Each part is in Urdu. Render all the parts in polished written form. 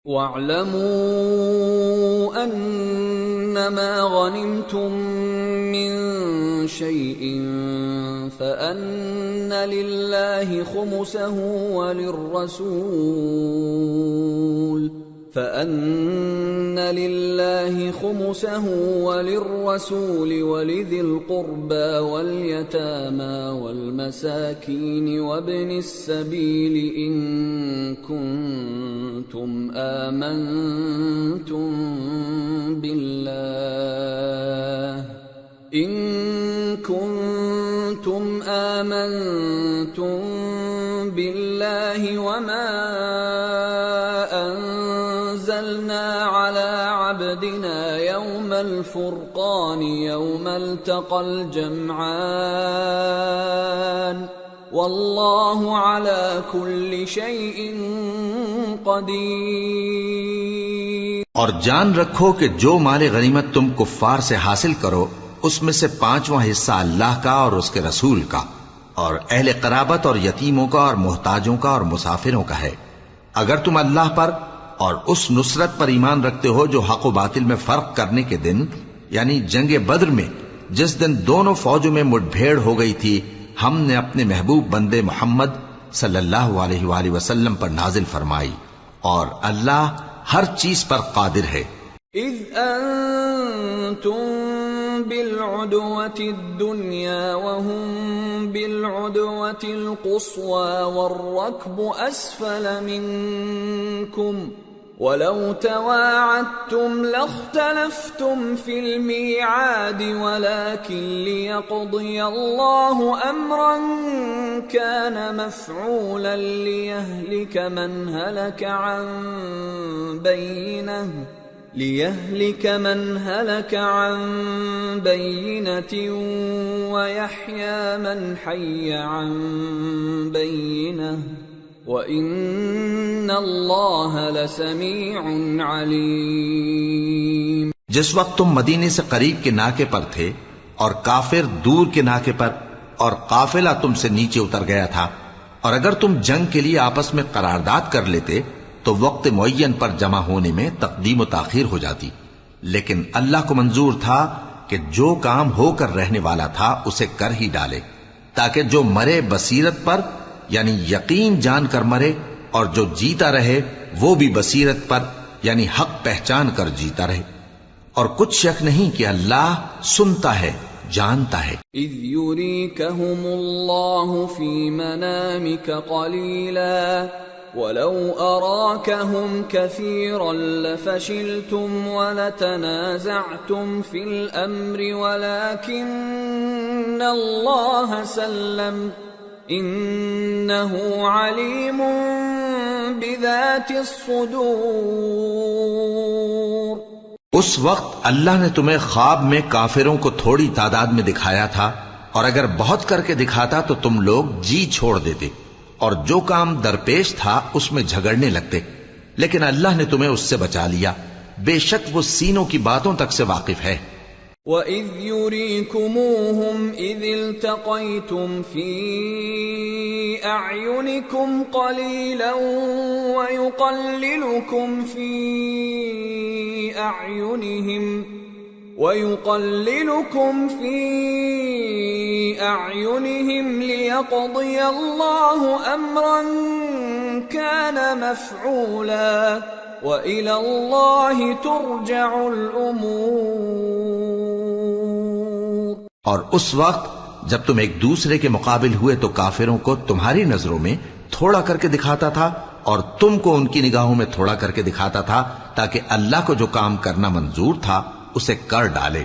وَاعْلَمُوا أَنَّمَا غَنِمْتُم مِّن شَيْءٍ فَأَنَّ لِلَّهِ خُمُسَهُ وَلِلرَّسُولِ وَلِذِي الْقُرْبَى وَالْيَتَامَى وَالْمَسَاكِينِ وَابْنِ السَّبِيلِ إِن كُنتُمْ آمنتم بالله وما أنزلنا على عبدنا يوم الفرقان يوم التقى الجمعان والله على كل شيء قدیر۔ اور جان رکھو کہ جو مال غنیمت تم کفار سے حاصل کرو اس میں سے 5واں حصہ اللہ کا اور اس کے رسول کا اور اہل قرابت اور یتیموں کا اور محتاجوں کا اور مسافروں کا ہے۔ اگر تم اللہ پر اور اس نصرت پر ایمان رکھتے ہو جو حق و باطل میں فرق کرنے کے دن یعنی جنگ بدر میں جس دن دونوں فوجوں میں مٹ بھیڑ ہو گئی تھی ہم نے اپنے محبوب بندے محمد صلی اللہ علیہ وآلہ وسلم پر نازل فرمائی اور اللہ ہر چیز پر قادر ہے۔ اذ انتم بالعدوة الدنيا وهم بالعدوة القصوى والركب أسفل منكم ولو تواعدتم لاختلفتم في الميعاد ولكن ليقضي الله أمرا كان مفعولا ليهلك من هلك عن بينة ويحيى من حي عن بينة وَإِنَّ اللَّهَ لَسَمِيعٌ عَلِيمٌ۔ جس وقت تم مدینے سے قریب کے ناکے پر تھے اور کافر دور کے ناکے پر اور قافلہ تم سے نیچے اتر گیا تھا اور اگر تم جنگ کے لیے آپس میں قرارداد کر لیتے تو وقت معین پر جمع ہونے میں تقدیم و تاخیر ہو جاتی، لیکن اللہ کو منظور تھا کہ جو کام ہو کر رہنے والا تھا اسے کر ہی ڈالے تاکہ جو مرے بصیرت پر یعنی یقین جان کر مرے اور جو جیتا رہے وہ بھی بصیرت پر یعنی حق پہچان کر جیتا رہے، اور کچھ شک نہیں کہ اللہ سنتا ہے جانتا ہے۔ اذ یریکہم اللہ فی منامک قلیلا وَلَوْ أَرَاكَهُمْ كَثِيرًا لَفَشِلْتُمْ وَلَتَنَازَعْتُمْ فِي الْأَمْرِ وَلَكِنَّ اللَّهَ سَلَّمَ إِنَّهُ عَلِيمٌ بِذَاتِ الصُّدُورِ۔ اس وقت اللہ نے تمہیں خواب میں کافروں کو تھوڑی تعداد میں دکھایا تھا، اور اگر بہت کر کے دکھاتا تو تم لوگ جی چھوڑ دیتے اور جو کام درپیش تھا اس میں جھگڑنے لگتے، لیکن اللہ نے تمہیں اس سے بچا لیا، بے شک وہ سینوں کی باتوں تک سے واقف ہے۔ وَإِذْ يُرِيكُمُوهُمْ إِذِ الْتَقَيْتُمْ فِي أَعْيُنِكُمْ قَلِيلًا وَيُقَلِّلُكُمْ فِي أَعْيُنِهِمْ لِيَقْضِيَ اللَّهُ أَمْرًا كَانَ مَفْعُولًا وَإِلَى اللَّهِ تُرْجَعُ الْأُمُورُ۔ اور اس وقت جب تم ایک دوسرے کے مقابل ہوئے تو کافروں کو تمہاری نظروں میں تھوڑا کر کے دکھاتا تھا اور تم کو ان کی نگاہوں میں تھوڑا کر کے دکھاتا تھا تاکہ اللہ کو جو کام کرنا منظور تھا اسے کر ڈالے،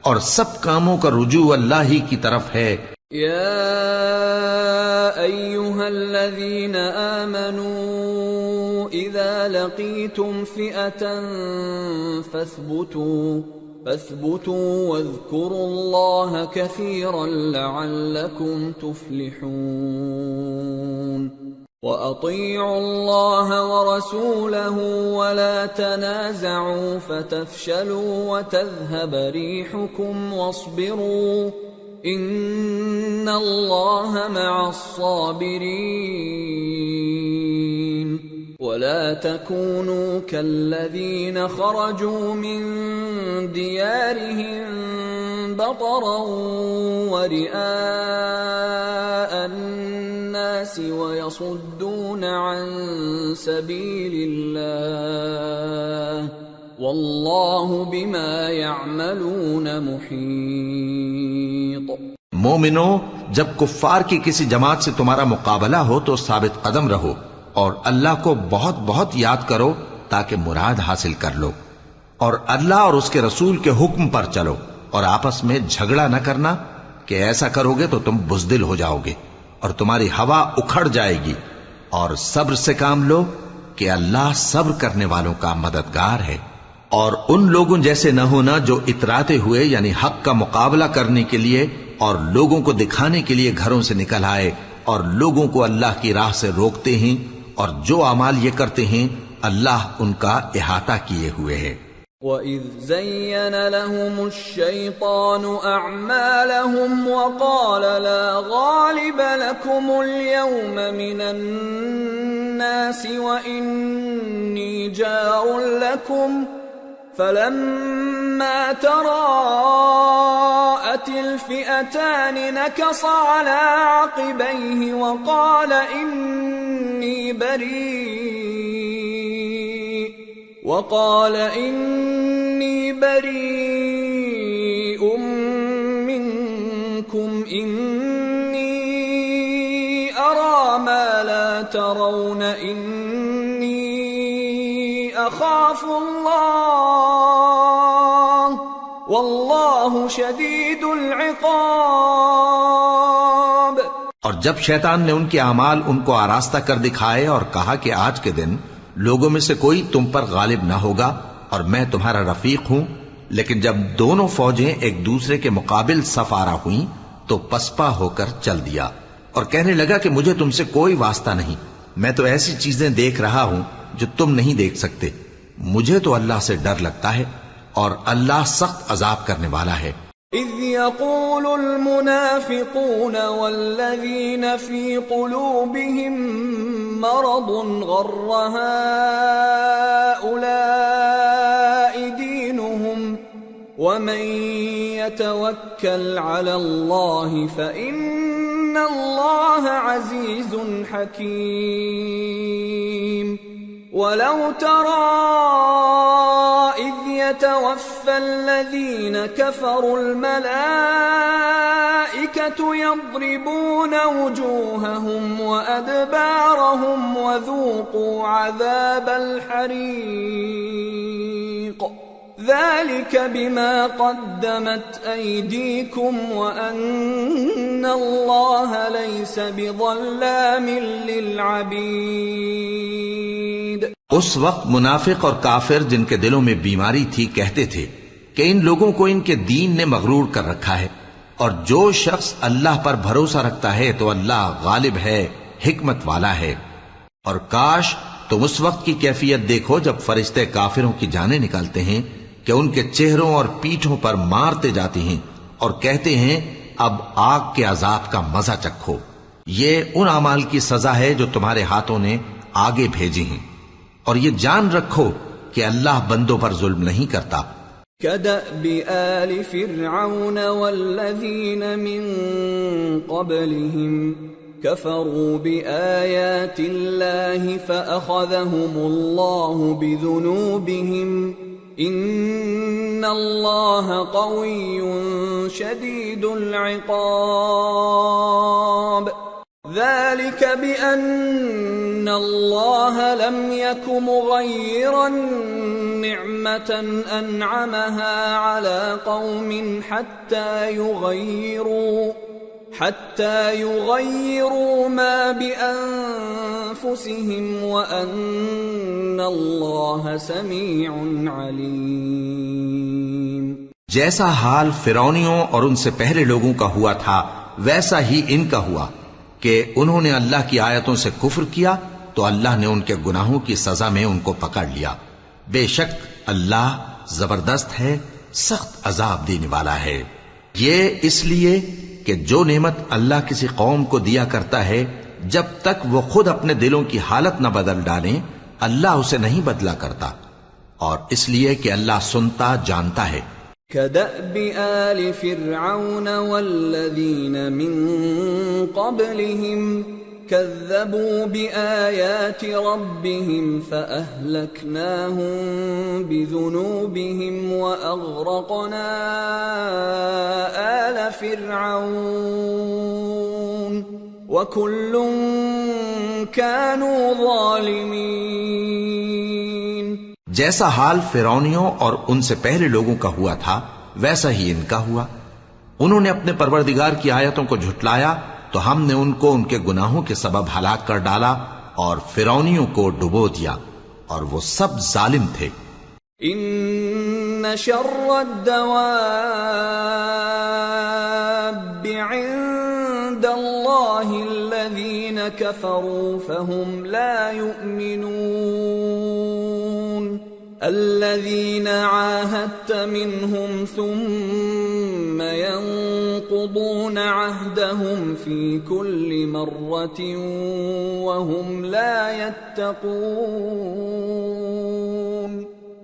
اور سب کاموں کا رجوع اللہ ہی کی طرف ہے۔ یا ایھا الذین آمنوا اذا لقیتم فئة فاثبتوا واذکروا اللہ کثیرا لعلکم تفلحون۔ وَأَطِيعُوا اللَّهَ وَرَسُولَهُ وَلَا تَنَازَعُوا فَتَفْشَلُوا وَتَذْهَبَ رِيحُكُمْ وَاصْبِرُوا إِنَّ اللَّهَ مَعَ الصَّابِرِينَ۔ ولا تكونوا كالذين خرجوا من ديارهم بطرا ورئاء الناس ويصدون عن سبيل الله واللہ بما يعملون محیط۔ مومنو، جب کفار کی کسی جماعت سے تمہارا مقابلہ ہو تو ثابت قدم رہو اور اللہ کو بہت بہت یاد کرو تاکہ مراد حاصل کر لو، اور اللہ اور اس کے رسول کے حکم پر چلو، اور آپس میں جھگڑا نہ کرنا کہ ایسا کرو گے تو تم بزدل ہو جاؤ گے اور تمہاری ہوا اکھڑ جائے گی، اور صبر سے کام لو کہ اللہ صبر کرنے والوں کا مددگار ہے۔ اور ان لوگوں جیسے نہ ہونا جو اتراتے ہوئے یعنی حق کا مقابلہ کرنے کے لیے اور لوگوں کو دکھانے کے لیے گھروں سے نکل آئے اور لوگوں کو اللہ کی راہ سے روکتے ہیں، اور جو اعمال یہ کرتے ہیں اللہ ان کا احاطہ کیے ہوئے ہے۔ وَإِذْ زَيَّنَ لَهُمُ الشَّيْطَانُ أَعْمَالَهُمْ وَقَالَ لَا غَالِبَ لَكُمُ الْيَوْمَ مِنَ النَّاسِ وَإِنِّي جَارٌ لَكُمْ فَلَمَّا تَرَاءَتِ الْفِئَتَانِ نَكَصَ عَلَى عَقِبَيْهِ وَقَالَ إِنِّي بَرِيءٌ مِّنكُمْ إِنِّي أَرَى مَا لَا تَرَوْنَ إِنِّي أَخَافُ اللَّهَ وَاللَّهُ شَدِيدُ الْعِقَابِ۔ اور جب شیطان نے ان کے اعمال ان کو آراستہ کر دکھائے اور کہا کہ آج کے دن لوگوں میں سے کوئی تم پر غالب نہ ہوگا اور میں تمہارا رفیق ہوں، لیکن جب دونوں فوجیں ایک دوسرے کے مقابل صف آرا ہوئیں تو پسپا ہو کر چل دیا اور کہنے لگا کہ مجھے تم سے کوئی واسطہ نہیں، میں تو ایسی چیزیں دیکھ رہا ہوں جو تم نہیں دیکھ سکتے، مجھے تو اللہ سے ڈر لگتا ہے اور اللہ سخت عذاب کرنے والا ہے۔ اذ يقول المنافقون والذين في قلوبهم مرض غر هؤلاء دينهم ومن يتوكل على الله فإن الله عزيز حكيم۔ ولو ترى إذ يتوفى الذين كفروا الملائكة يضربون وجوههم وأدبارهم وذوقوا عذاب الحريق ذلك بما قدمت أيديكم وأن الله ليس بظلام للعبيد۔ اس وقت منافق اور کافر جن کے دلوں میں بیماری تھی کہتے تھے کہ ان لوگوں کو ان کے دین نے مغرور کر رکھا ہے، اور جو شخص اللہ پر بھروسہ رکھتا ہے تو اللہ غالب ہے، حکمت والا ہے۔ اور کاش تم اس وقت کی کیفیت دیکھو جب فرشتے کافروں کی جانیں نکالتے ہیں کہ ان کے چہروں اور پیٹھوں پر مارتے جاتے ہیں اور کہتے ہیں اب آگ کے عذاب کا مزہ چکھو، یہ ان اعمال کی سزا ہے جو تمہارے ہاتھوں نے آگے بھیجی ہیں، اور یہ جان رکھو کہ اللہ بندوں پر ظلم نہیں کرتا۔ كدأب آل فرعون والذين من قبلهم كفروا بآيات الله فأخذهم الله بذنوبهم إن الله قوي شديد العقاب۔ ذلك بأن الله لم يك مغيرا نعمة أنعمها على قوم حتى يغيروا ما بأنفسهم وأن الله سميع عليم۔ جیسا حال فرعونیوں اور ان سے پہلے لوگوں کا ہوا تھا ویسا ہی ان کا ہوا کہ انہوں نے اللہ کی آیتوں سے کفر کیا تو اللہ نے ان کے گناہوں کی سزا میں ان کو پکڑ لیا۔ بے شک اللہ زبردست ہے، سخت عذاب دینے والا ہے۔ یہ اس لیے کہ جو نعمت اللہ کسی قوم کو دیا کرتا ہے جب تک وہ خود اپنے دلوں کی حالت نہ بدل ڈالیں اللہ اسے نہیں بدلا کرتا، اور اس لیے کہ اللہ سنتا جانتا ہے۔ كدأب آل فرعون والذين من قبلهم كذبوا بآيات ربهم فأهلكناهم بذنوبهم وأغرقنا آل فرعون وكل كانوا ظالمين۔ جیسا حال فرعونیوں اور ان سے پہلے لوگوں کا ہوا تھا ویسا ہی ان کا ہوا۔ انہوں نے اپنے پروردگار کی آیتوں کو جھٹلایا تو ہم نے ان کو ان کے گناہوں کے سبب ہلاک کر ڈالا اور فرعونیوں کو ڈبو دیا، اور وہ سب ظالم تھے۔ ان شر الدواب عند اللہ الذین كفروا فهم لا يؤمنون الذين عاهدت منهم ثم ينقضون عهدهم في كل مرة وهم لا يتقون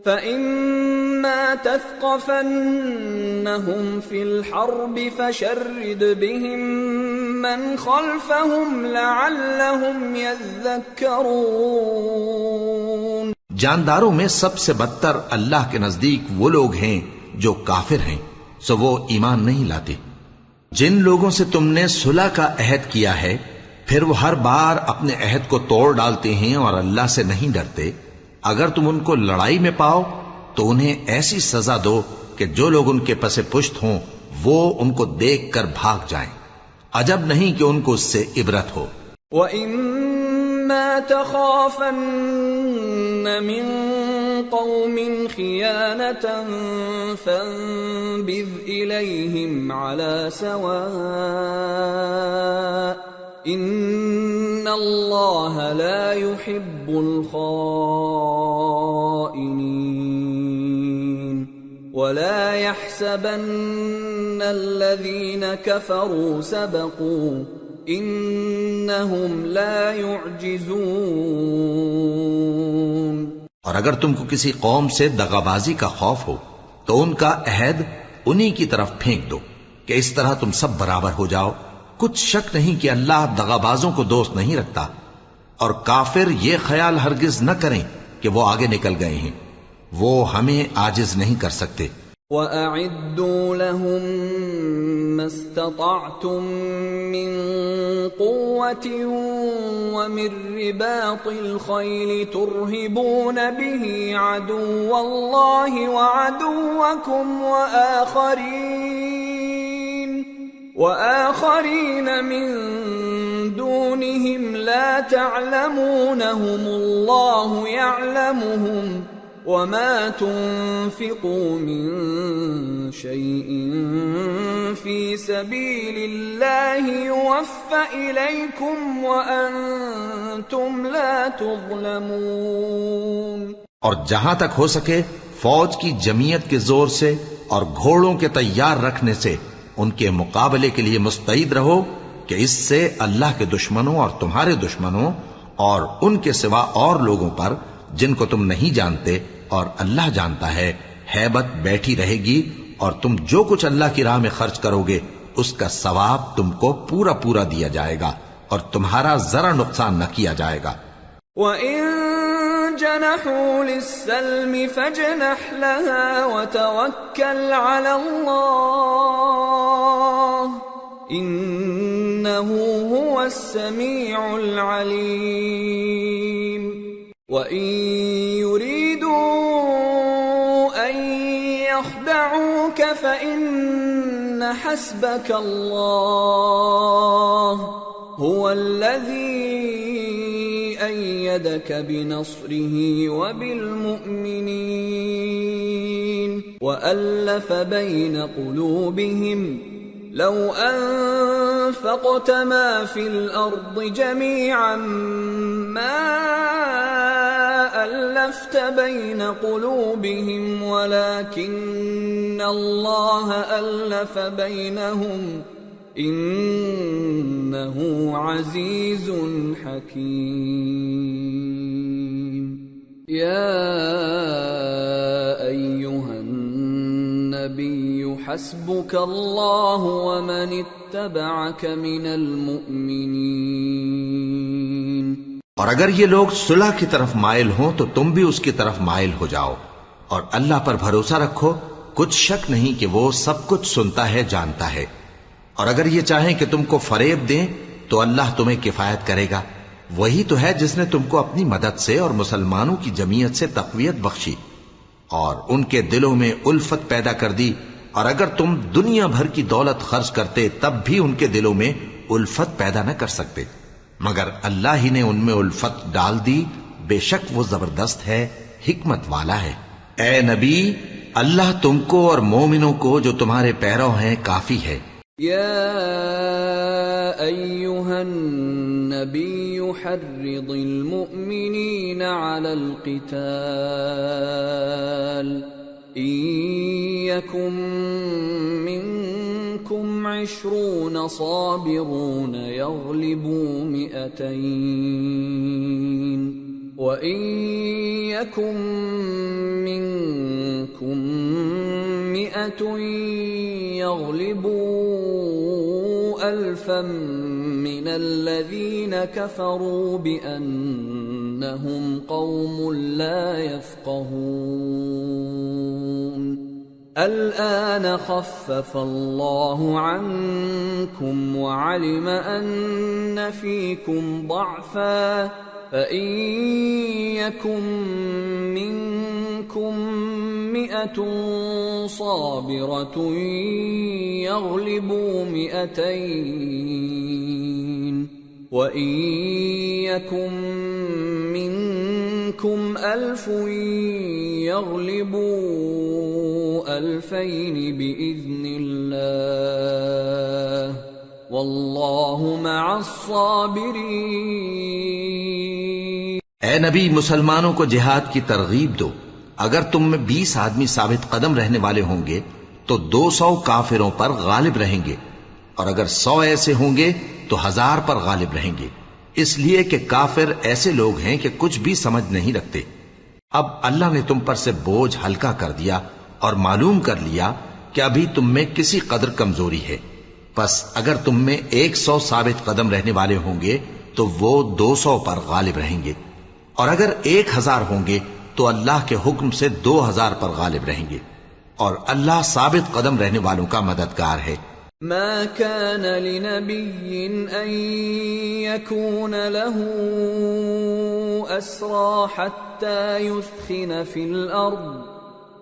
فإما تثقفنهم في الحرب فشرد بهم من خلفهم لعلهم يذكرون۔ جانداروں میں سب سے بدتر اللہ کے نزدیک وہ لوگ ہیں جو کافر ہیں، سو وہ ایمان نہیں لاتے۔ جن لوگوں سے تم نے صلح کا عہد کیا ہے پھر وہ ہر بار اپنے عہد کو توڑ ڈالتے ہیں اور اللہ سے نہیں ڈرتے، اگر تم ان کو لڑائی میں پاؤ تو انہیں ایسی سزا دو کہ جو لوگ ان کے پس پشت ہوں وہ ان کو دیکھ کر بھاگ جائیں، عجب نہیں کہ ان کو اس سے عبرت ہو۔ وَإِمَّا تَخَافَنَّ مِن قَوْمٍ خِيَانَةً فَانبِذْ إِلَيْهِمْ عَلَى سَوَاءٍ إِنَّ اللَّهَ لَا يُحِبُّ الْخَائِنِينَ وَلَا يَحْسَبَنَّ الَّذِينَ كَفَرُوا سَبَقُوا انہم لا يعجزون۔ اور اگر تم کو کسی قوم سے دغابازی کا خوف ہو تو ان کا عہد انہی کی طرف پھینک دو کہ اس طرح تم سب برابر ہو جاؤ۔ کچھ شک نہیں کہ اللہ دغابازوں کو دوست نہیں رکھتا، اور کافر یہ خیال ہرگز نہ کریں کہ وہ آگے نکل گئے ہیں، وہ ہمیں عاجز نہیں کر سکتے۔ وَأَعِدُّوا لَهُم مَّا اسْتَطَعْتُم مِّن قُوَّةٍ وَمِن رِّبَاطِ الْخَيْلِ تُرْهِبُونَ بِهِ عَدُوَّ اللَّهِ وَعَدُوَّكُمْ وَآخَرِينَ مِن دُونِهِمْ لَا تَعْلَمُونَهُمُ اللَّهُ يَعْلَمُهُمْ وَمَا تُنفِقُوا مِن شَيْءٍ فِي سَبِيلِ اللَّهِ يُوَفَّ إِلَيْكُمْ وَأَنتُمْ لَا تُظْلَمُونَ۔ اور جہاں تک ہو سکے فوج کی جمعیت کے زور سے اور گھوڑوں کے تیار رکھنے سے ان کے مقابلے کے لیے مستعد رہو کہ اس سے اللہ کے دشمنوں اور تمہارے دشمنوں اور ان کے سوا اور لوگوں پر جن کو تم نہیں جانتے اور اللہ جانتا ہے ہیبت بیٹھی رہے گی، اور تم جو کچھ اللہ کی راہ میں خرچ کرو گے اس کا ثواب تم کو پورا پورا دیا جائے گا اور تمہارا ذرا نقصان نہ کیا جائے گا۔ وَإِن جَنَحُوا لِلسَّلْمِ فَاجْنَحْ لَهَا وَتَوَكَّلْ عَلَى اللَّهِ إِنَّهُ هُوَ السَّمِيعُ الْعَلِيمُ۔ وَإِن يُرِيدُوا أَن يَخْدَعُوكَ فَإِنَّ حَسْبَكَ اللَّهُ هُوَ الَّذِي أَيَّدَكَ بِنَصْرِهِ وَبِالْمُؤْمِنِينَ وَأَلَّفَ بَيْنَ قُلُوبِهِمْ لَوْ أَنفَقْتَ مَا فِي الْأَرْضِ جَمِيعًا مَا أَلَّفْتَ بَيْنَ قُلُوبِهِمْ وَلَكِنَّ اللَّهَ أَلَّفَ بَيْنَهُمْ إِنَّهُ عَزِيزٌ حَكِيمٌ۔ يا أيها النبي حسبك الله ومن اتبعك من المؤمنين. اور اگر یہ لوگ صلح کی طرف مائل ہوں تو تم بھی اس کی طرف مائل ہو جاؤ، اور اللہ پر بھروسہ رکھو، کچھ شک نہیں کہ وہ سب کچھ سنتا ہے، جانتا ہے. اور اگر یہ چاہیں کہ تم کو فریب دیں تو اللہ تمہیں کفایت کرے گا. وہی تو ہے جس نے تم کو اپنی مدد سے اور مسلمانوں کی جمعیت سے تقویت بخشی اور ان کے دلوں میں الفت پیدا کر دی. اور اگر تم دنیا بھر کی دولت خرچ کرتے تب بھی ان کے دلوں میں الفت پیدا نہ کر سکتے، مگر اللہ ہی نے ان میں الفت ڈال دی. بے شک وہ زبردست ہے، حکمت والا ہے. اے نبی، اللہ تم کو اور مومنوں کو جو تمہارے پیرو ہیں کافی ہے. يا أيها النبي حرض المؤمنين على القتال إن يكن منكم 20 صابرون يغلبوا 200 وَإِن يَكُن مِّنكُم 100 يَغْلِبُوا 1000 مِّنَ الَّذِينَ كَفَرُوا بِأَنَّهُمْ قَوْمٌ لَّا يَفْقَهُونَ. الآن خفف الله عنكم وعلم أن فيكم ضعفا فإن يكن منكم 100 صابرة يغلبوا 200 وإن يكن منكم 1000 يغلبوا 2000 بإذن الله واللہ مع الصابرین. اے نبی، مسلمانوں کو جہاد کی ترغیب دو. اگر تم میں 20 آدمی ثابت قدم رہنے والے ہوں گے تو 200 کافروں پر غالب رہیں گے، اور اگر 100 ایسے ہوں گے تو 1000 پر غالب رہیں گے، اس لیے کہ کافر ایسے لوگ ہیں کہ کچھ بھی سمجھ نہیں رکھتے. اب اللہ نے تم پر سے بوجھ ہلکا کر دیا اور معلوم کر لیا کہ ابھی تم میں کسی قدر کمزوری ہے. پس اگر تم میں 100 ثابت قدم رہنے والے ہوں گے تو وہ 200 پر غالب رہیں گے، اور اگر 1000 ہوں گے تو اللہ کے حکم سے 2000 پر غالب رہیں گے، اور اللہ ثابت قدم رہنے والوں کا مددگار ہے. ما كان لنبي أن يكون له أسرى حتى يثخن في الأرض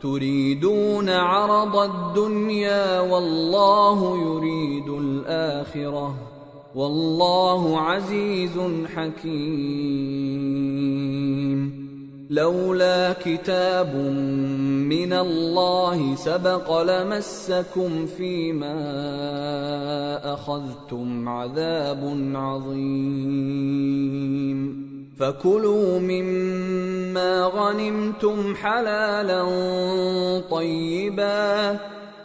تريدون عرض الدنيا والله يريد الآخرة والله عزيز حكيم. لولا كتاب من الله سبق لمسكم فيما أخذتم عذاب عظيم. فكلوا مما غنمتم حلالا طيبا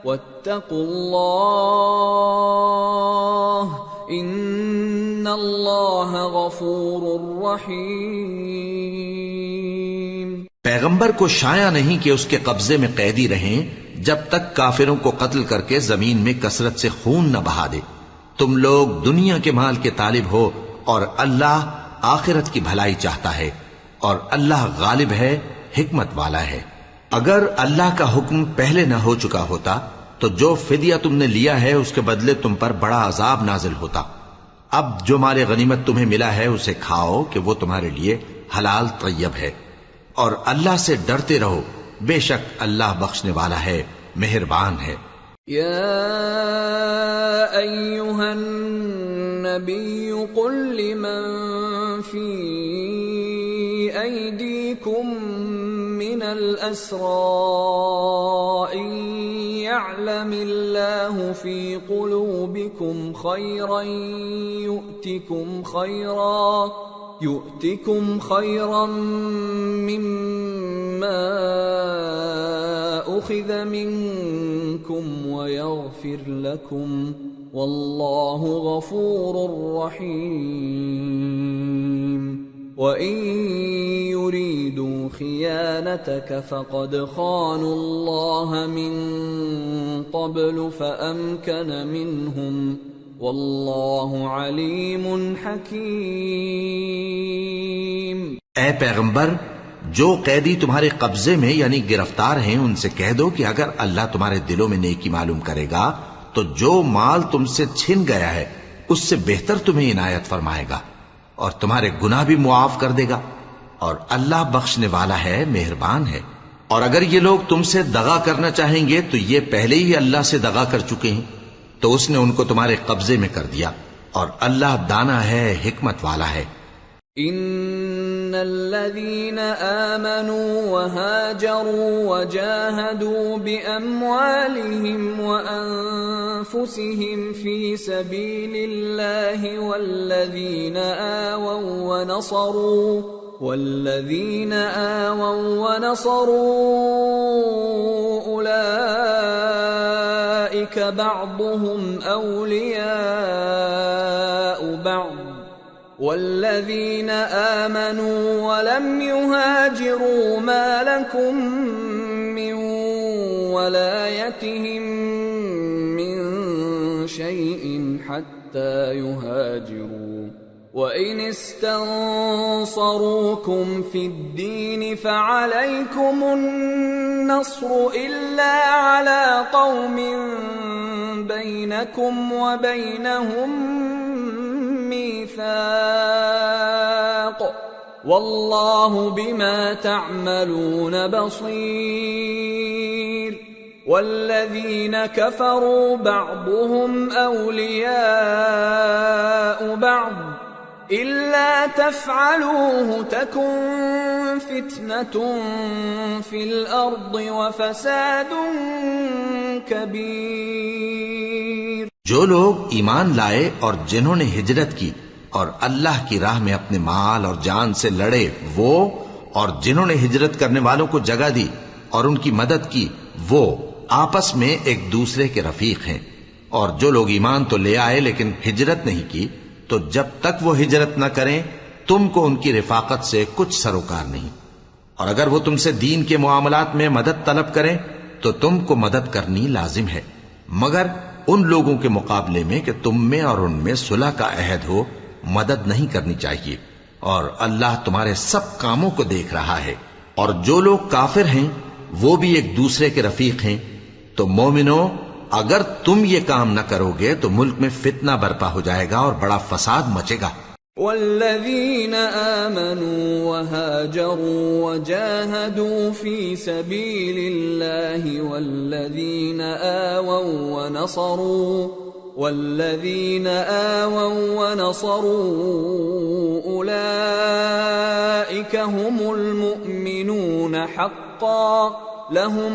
واتقوا الله ان اللہ غفور رحیم. پیغمبر کو شایع نہیں کہ اس کے قبضے میں قیدی رہیں جب تک کافروں کو قتل کر کے زمین میں کثرت سے خون نہ بہا دے. تم لوگ دنیا کے مال کے طالب ہو اور اللہ آخرت کی بھلائی چاہتا ہے، اور اللہ غالب ہے، حکمت والا ہے. اگر اللہ کا حکم پہلے نہ ہو چکا ہوتا تو جو فدیہ تم نے لیا ہے اس کے بدلے تم پر بڑا عذاب نازل ہوتا. اب جو مال غنیمت تمہیں ملا ہے اسے کھاؤ کہ وہ تمہارے لیے حلال طیب ہے، اور اللہ سے ڈرتے رہو، بے شک اللہ بخشنے والا ہے، مہربان ہے. یا ایھا النبی قل لمن فی ایدیکم من الاسراء ان يعلم الله في قلوبكم خيرا يؤتكم خيرا مما أخذ منكم ويغفر لكم والله غفور رحيم. وَإِن يُرِيدُوا خِيَانَتَكَ فَقَدْ خَانُوا اللَّهَ مِن قَبْلُ فَأَمْكَنَ مِنْهُمْ وَاللَّهُ عَلِيمٌ حَكِيمٌ۔ اے پیغمبر، جو قیدی تمہارے قبضے میں یعنی گرفتار ہیں ان سے کہہ دو کہ اگر اللہ تمہارے دلوں میں نیکی معلوم کرے گا تو جو مال تم سے چھن گیا ہے اس سے بہتر تمہیں عنایت فرمائے گا اور تمہارے گناہ بھی معاف کر دے گا، اور اللہ بخشنے والا ہے، مہربان ہے۔ اور اگر یہ لوگ تم سے دغا کرنا چاہیں گے تو یہ پہلے ہی اللہ سے دغا کر چکے ہیں، تو اس نے ان کو تمہارے قبضے میں کر دیا، اور اللہ دانا ہے، حکمت والا ہے۔ ان الذين آمنوا وهاجروا وجاهدوا بأموالهم وأنفسهم في سبيل الله والذين آووا ونصروا أولئك بعضهم أولياء بعض والذين آمنوا ولم يهاجروا ما لكم من ولايتهم من شيء حتى يهاجروا وإن استنصروكم في الدين فعليكم النصر إلا على قوم بينكم وبينهم ميثاق والله بما تعملون بصير والذين كفروا بعضهم أولياء بعض إلا تفعلوه تكن فتنة في الأرض وفساد كبير۔ جو لوگ ایمان لائے اور جنہوں نے ہجرت کی اور اللہ کی راہ میں اپنے مال اور جان سے لڑے وہ، اور جنہوں نے ہجرت کرنے والوں کو جگہ دی اور ان کی مدد کی وہ آپس میں ایک دوسرے کے رفیق ہیں۔ اور جو لوگ ایمان تو لے آئے لیکن ہجرت نہیں کی تو جب تک وہ ہجرت نہ کریں تم کو ان کی رفاقت سے کچھ سروکار نہیں، اور اگر وہ تم سے دین کے معاملات میں مدد طلب کریں تو تم کو مدد کرنی لازم ہے، مگر ان لوگوں کے مقابلے میں کہ تم میں اور ان میں صلح کا عہد ہو مدد نہیں کرنی چاہیے، اور اللہ تمہارے سب کاموں کو دیکھ رہا ہے۔ اور جو لوگ کافر ہیں وہ بھی ایک دوسرے کے رفیق ہیں۔ تو مومنو، اگر تم یہ کام نہ کرو گے تو ملک میں فتنہ برپا ہو جائے گا اور بڑا فساد مچے گا۔ والذين آمنوا وهاجروا وجاهدوا في سبيل الله والذين آووا ونصروا أولئك هم المؤمنون حقا لهم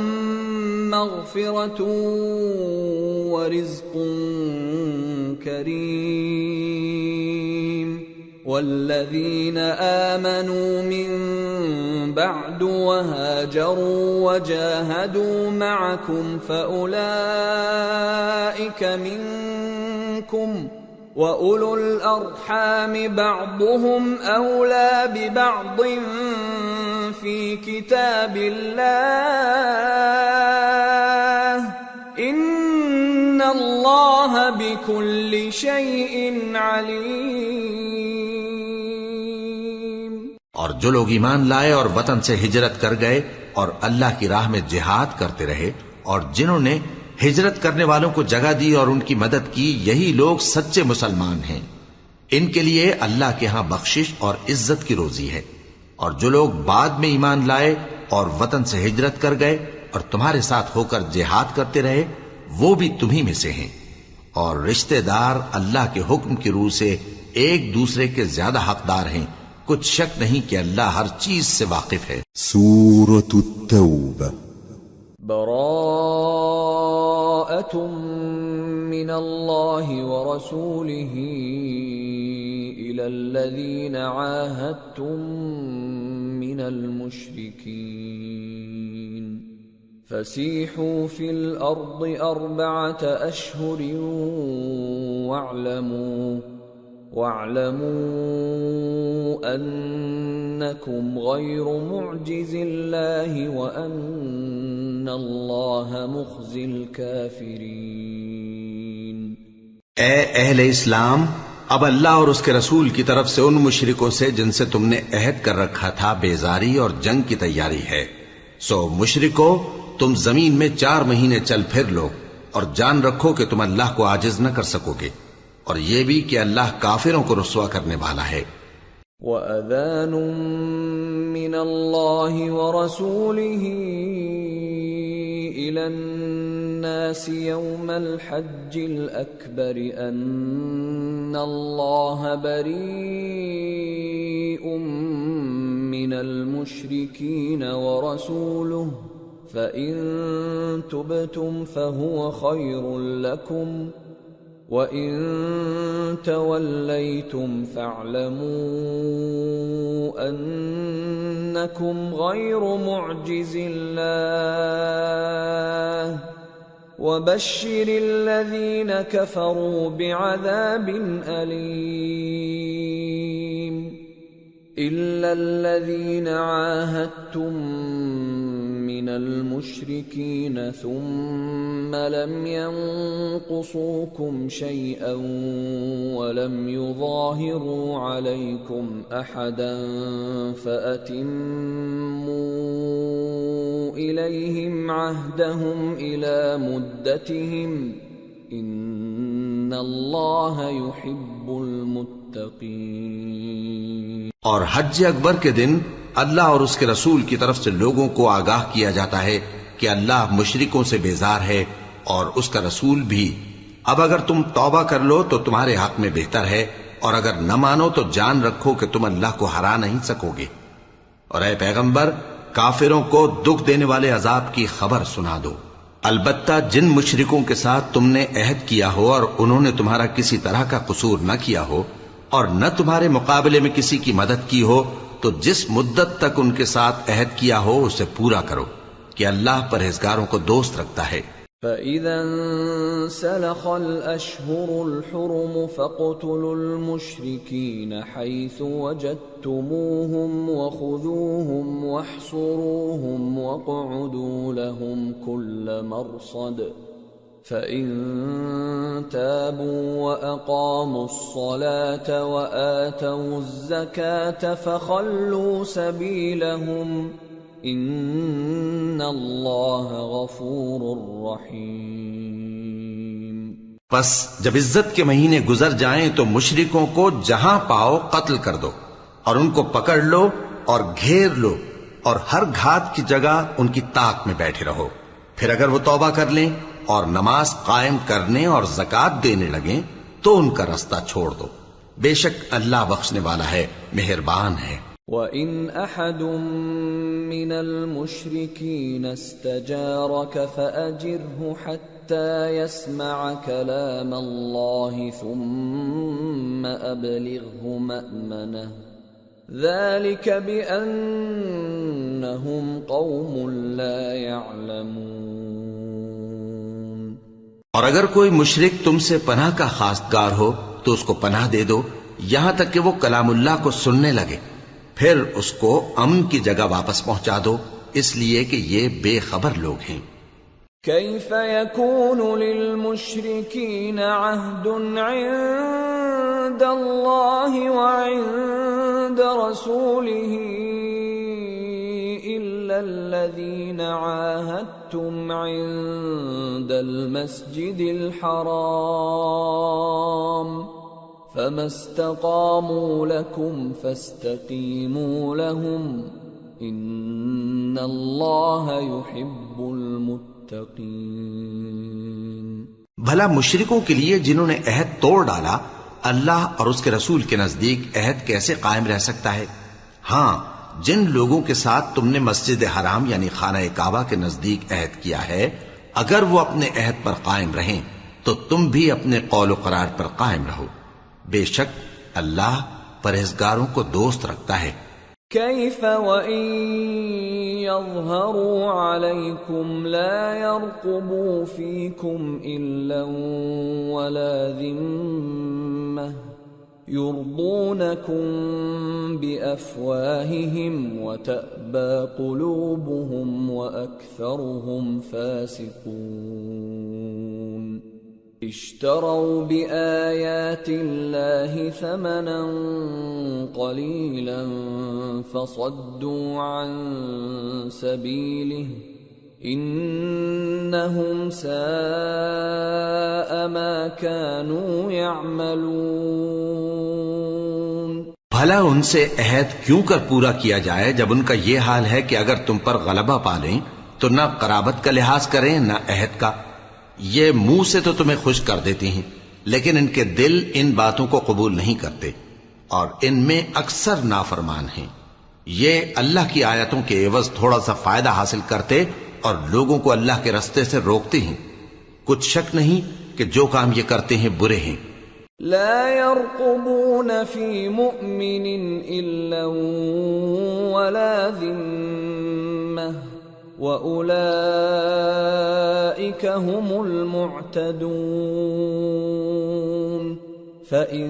مغفرة ورزق كريم۔ والذين آمنوا من بعد وهاجروا وجاهدوا معكم فأولئك منكم وأولو الأرحام بعضهم أولى ببعض في كتاب الله إن الله بكل شيء عليم۔ اور جو لوگ ایمان لائے اور وطن سے ہجرت کر گئے اور اللہ کی راہ میں جہاد کرتے رہے اور جنہوں نے ہجرت کرنے والوں کو جگہ دی اور ان کی مدد کی، یہی لوگ سچے مسلمان ہیں، ان کے لیے اللہ کے ہاں بخشش اور عزت کی روزی ہے۔ اور جو لوگ بعد میں ایمان لائے اور وطن سے ہجرت کر گئے اور تمہارے ساتھ ہو کر جہاد کرتے رہے وہ بھی تمہیں میں سے ہیں، اور رشتہ دار اللہ کے حکم کی روح سے ایک دوسرے کے زیادہ حقدار ہیں، کچھ شک نہیں کہ اللہ ہر چیز سے واقف ہے۔ سورة التوبة۔ براءة من الله ورسوله إلى الذين عاهدتم من المشركين فسيحوا في الأرض 4 أشهر وَاعْلَمُوا أَنَّكُمْ غَيْرُ مُعْجِزِ اللَّهِ وَأَنَّ اللَّهَ مُخْزِي الْكَافِرِينَ۔ اے اہل اسلام، اب اللہ اور اس کے رسول کی طرف سے ان مشرکوں سے جن سے تم نے عہد کر رکھا تھا بیزاری اور جنگ کی تیاری ہے۔ سو مشرکو، تم زمین میں 4 مہینے چل پھر لو اور جان رکھو کہ تم اللہ کو عاجز نہ کر سکو گے، اور یہ بھی کہ اللہ کافروں کو رسوا کرنے والا ہے۔ وَأَذَانٌ مِّنَ اللَّهِ وَرَسُولِهِ إِلَى النَّاسِ يَوْمَ الْحَجِّ الْأَكْبَرِ أَنَّ اللَّهَ بَرِيءٌ مِّنَ الْمُشْرِكِينَ وَرَسُولُهُ فَإِن تُبْتُمْ فَهُوَ خَيْرٌ لَّكُمْ وَإِن تَوَلَّيْتُمْ فَاعْلَمُوا أَنَّكُمْ غَيْرُ مُعْجِزِ اللَّهِ وَبَشِّرِ الَّذِينَ كَفَرُوا بِعَذَابٍ أَلِيمٍ إِلَّا الَّذِينَ عَاهَدتُّم مِّنَ الْمُشْرِكِينَ ثُمَّ لَمْ يَنقُصُوكُمْ شَيْئًا وَلَمْ يُظَاهِرُوا عَلَيْكُمْ أَحَدًا فَأَتِمُّوا إِلَيْهِمْ عَهْدَهُمْ إِلَى مُدَّتِهِمْ إِنَّ اللَّهَ يُحِبُّ الْمُتَّقِينَ۔ اور حج اکبر کے دن اللہ اور اس کے رسول کی طرف سے لوگوں کو آگاہ کیا جاتا ہے کہ اللہ مشرکوں سے بیزار ہے اور اس کا رسول بھی۔ اب اگر تم توبہ کر لو تو تمہارے حق میں بہتر ہے، اور اگر نہ مانو تو جان رکھو کہ تم اللہ کو ہرا نہیں سکو گے۔ اور اے پیغمبر، کافروں کو دکھ دینے والے عذاب کی خبر سنا دو۔ البتہ جن مشرکوں کے ساتھ تم نے عہد کیا ہو اور انہوں نے تمہارا کسی طرح کا قصور نہ کیا ہو اور نہ تمہارے مقابلے میں کسی کی مدد کی ہو، تو جس مدت تک ان کے ساتھ عہد کیا ہو اسے پورا کرو، کہ اللہ پرہیزگاروں کو دوست رکھتا ہے۔ فَإِذَا انسَلَخَ الْأَشْهُرُ الْحُرُمُ فَاقْتُلُوا الْمُشْرِكِينَ حَيْثُ وَجَدتُّمُوهُمْ وَخُذُوهُمْ وَاحْصُرُوهُمْ وَاقْعُدُوا لَهُمْ كُلَّ مَرْصَدٍ فَإِن تَابُوا وَأَقَامُوا الصَّلَاةَ وَآتَوُا الزَّكَاةَ فَخَلُّوا سَبِيلَهُمْ إِنَّ اللَّهَ غَفُورٌ رَّحِيمٌ۔ پس جب عزت کے مہینے گزر جائیں تو مشرکوں کو جہاں پاؤ قتل کر دو، اور ان کو پکڑ لو اور گھیر لو، اور ہر گھات کی جگہ ان کی طاق میں بیٹھے رہو۔ پھر اگر وہ توبہ کر لیں اور نماز قائم کرنے اور زکوٰۃ دینے لگیں تو ان کا رستہ چھوڑ دو، بے شک اللہ بخشنے والا ہے، مہربان ہے۔ وَإِنْ أَحَدٌ مِّنَ الْمُشْرِكِينَ اسْتَجَارَكَ فَأَجِرْهُ حَتَّى يَسْمَعَ كَلَامَ اللَّهِ ثُمَّ أَبْلِغْهُ مَأْمَنَهُ ذَلِكَ بِأَنَّهُمْ قَوْمٌ لَا يَعْلَمُونَ۔ اور اگر کوئی مشرک تم سے پناہ کا خواستگار ہو تو اس کو پناہ دے دو یہاں تک کہ وہ کلام اللہ کو سننے لگے، پھر اس کو امن کی جگہ واپس پہنچا دو، اس لیے کہ یہ بے خبر لوگ ہیں۔ كيف يكون للمشركين عهد عند الله وعند رسوله إلا الذين عاهدتم عند المسجد الحرام فما استقاموا لكم فاستقيموا لهم إن الله يحب المتقين۔ بھلا مشرکوں کے لیے جنہوں نے عہد توڑ ڈالا اللہ اور اس کے رسول کے نزدیک عہد کیسے قائم رہ سکتا ہے؟ ہاں، جن لوگوں کے ساتھ تم نے مسجد حرام یعنی خانہ کعبہ کے نزدیک عہد کیا ہے، اگر وہ اپنے عہد پر قائم رہیں تو تم بھی اپنے قول و قرار پر قائم رہو، بے شک اللہ پرہیزگاروں کو دوست رکھتا ہے۔ كيف وإن يظهروا عليكم لا يرقبوا فيكم إلا ولا ذمة يرضونكم بأفواههم وتأبى قلوبهم وأكثرهم فاسقون اشتروا بآيات الله ثمنا قليلا فصدوا عن سبيله انہم ساء ما كانوا يعملون۔ بھلا ان سے عہد کیوں کر پورا کیا جائے جب ان کا یہ حال ہے کہ اگر تم پر غلبہ پالیں تو نہ قرابت کا لحاظ کریں نہ عہد کا۔ یہ منہ سے تو تمہیں خوش کر دیتی ہیں لیکن ان کے دل ان باتوں کو قبول نہیں کرتے اور ان میں اکثر نافرمان ہیں۔ یہ اللہ کی آیتوں کے عوض تھوڑا سا فائدہ حاصل کرتے اور لوگوں کو اللہ کے رستے سے روکتے ہیں۔ کچھ شک نہیں کہ جو کام یہ کرتے ہیں برے ہیں۔ لا يرقبون في مؤمن إلا ولا ذمة وأولئك هم المعتدون فإن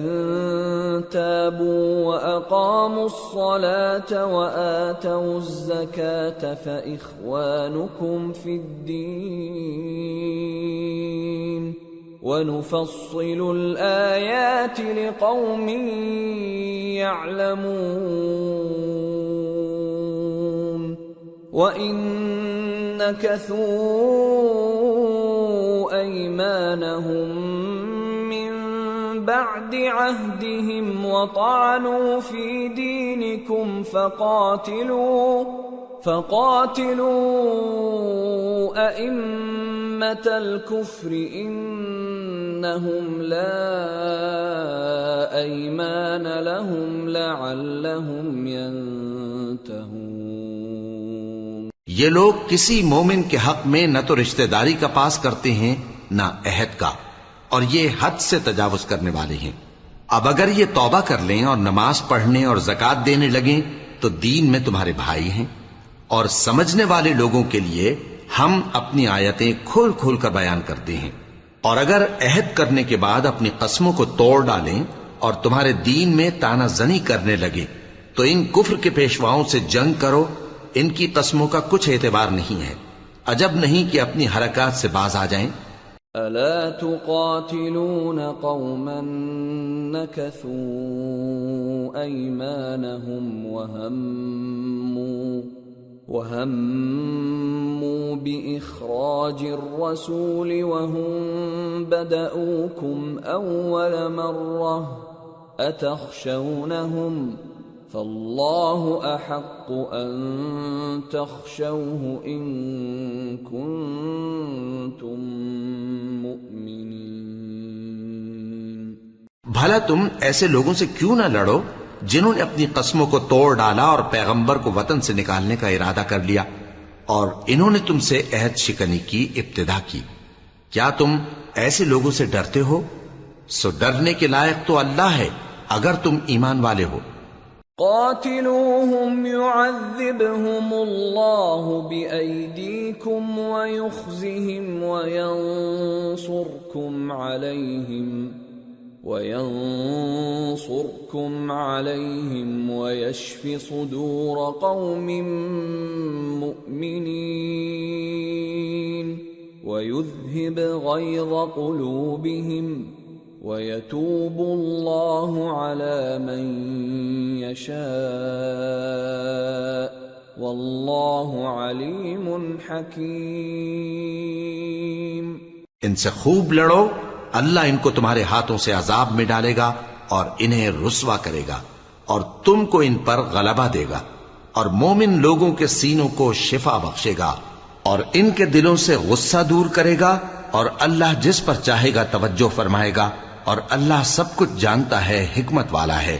تابوا وأقاموا الصلاة وآتوا الزكاة فإخوانكم في الدين وَنُفَصِّلُ الْآيَاتِ لِقَوْمٍ يَعْلَمُونَ وَإِن نَكَثُوا أَيْمَانَهُم مِّن بَعْدِ عَهْدِهِمْ وَطَعَنُوا فِي دِينِكُمْ فَقَاتِلُوا أَئِمَّةَ الْكُفْرِ إِنَّهُمْ لَا أَيْمَانَ لَهُمْ لَعَلَّهُمْ يَنْتَهُونَ۔ یہ لوگ کسی مومن کے حق میں نہ تو رشتہ داری کا پاس کرتے ہیں نہ عہد کا، اور یہ حد سے تجاوز کرنے والے ہیں۔ اب اگر یہ توبہ کر لیں اور نماز پڑھنے اور زکوٰۃ دینے لگیں تو دین میں تمہارے بھائی ہیں، اور سمجھنے والے لوگوں کے لیے ہم اپنی آیتیں کھول کھول کر بیان کرتے ہیں۔ اور اگر عہد کرنے کے بعد اپنی قسموں کو توڑ ڈالیں اور تمہارے دین میں تانا زنی کرنے لگے تو ان کفر کے پیشواؤں سے جنگ کرو، ان کی قسموں کا کچھ اعتبار نہیں ہے، عجب نہیں کہ اپنی حرکات سے باز آ جائیں۔ ألا تقاتلون قوما نكثوا أيمانهم وهموا بإخراج الرسول وهم بدأوكم أول مرة أتخشونهم فالله أحق أن تخشوه إن كنتم مؤمنين۔ بھلا تم ایسے لوگوں سے کیوں نہ لڑو جنہوں نے اپنی قسموں کو توڑ ڈالا اور پیغمبر کو وطن سے نکالنے کا ارادہ کر لیا، اور انہوں نے تم سے عہد شکنی کی ابتدا کی۔ کیا تم ایسے لوگوں سے ڈرتے ہو؟ سو ڈرنے کے لائق تو اللہ ہے اگر تم ایمان والے ہو۔ قاتلوهم يعذبهم الله بأيديكم ويخزهم وينصركم عليهم ويشف صدور قوم مؤمنين ويذهب غيظ قلوبهم ويتوب الله على من يشاء والله عليم حكيم۔ ان سے خوب لڑو، اللہ ان کو تمہارے ہاتھوں سے عذاب میں ڈالے گا اور انہیں رسوا کرے گا، اور تم کو ان پر غلبہ دے گا، اور مومن لوگوں کے سینوں کو شفا بخشے گا، اور ان کے دلوں سے غصہ دور کرے گا، اور اللہ جس پر چاہے گا توجہ فرمائے گا، اور اللہ سب کچھ جانتا ہے، حکمت والا ہے۔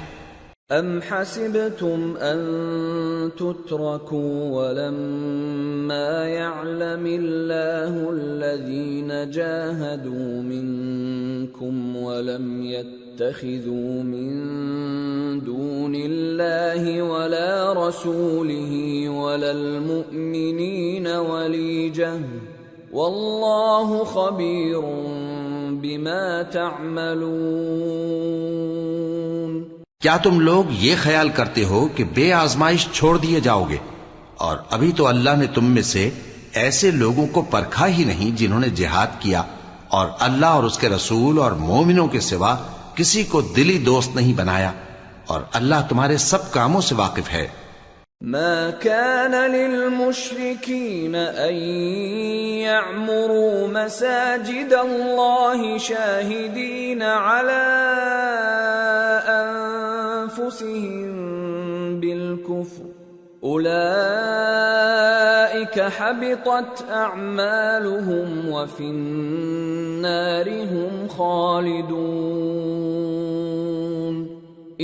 ام حسبتم ان تتركوا ولما يعلم الله الذين جاهدوا منكم ولم يتخذوا من دون الله ولا رسوله ولا المؤمنين وليجة والله خبير بما تعملون۔ کیا تم لوگ یہ خیال کرتے ہو کہ بے آزمائش چھوڑ دیے جاؤ گے؟ اور ابھی تو اللہ نے تم میں سے ایسے لوگوں کو پرکھا ہی نہیں جنہوں نے جہاد کیا، اور اللہ اور اس کے رسول اور مومنوں کے سوا کسی کو دلی دوست نہیں بنایا، اور اللہ تمہارے سب کاموں سے واقف ہے۔ ما كان للمشركين أن يعمروا مساجد الله شاهدين على أنفسهم بالكفر أولئك حبطت أعمالهم وفي النار هم خالدون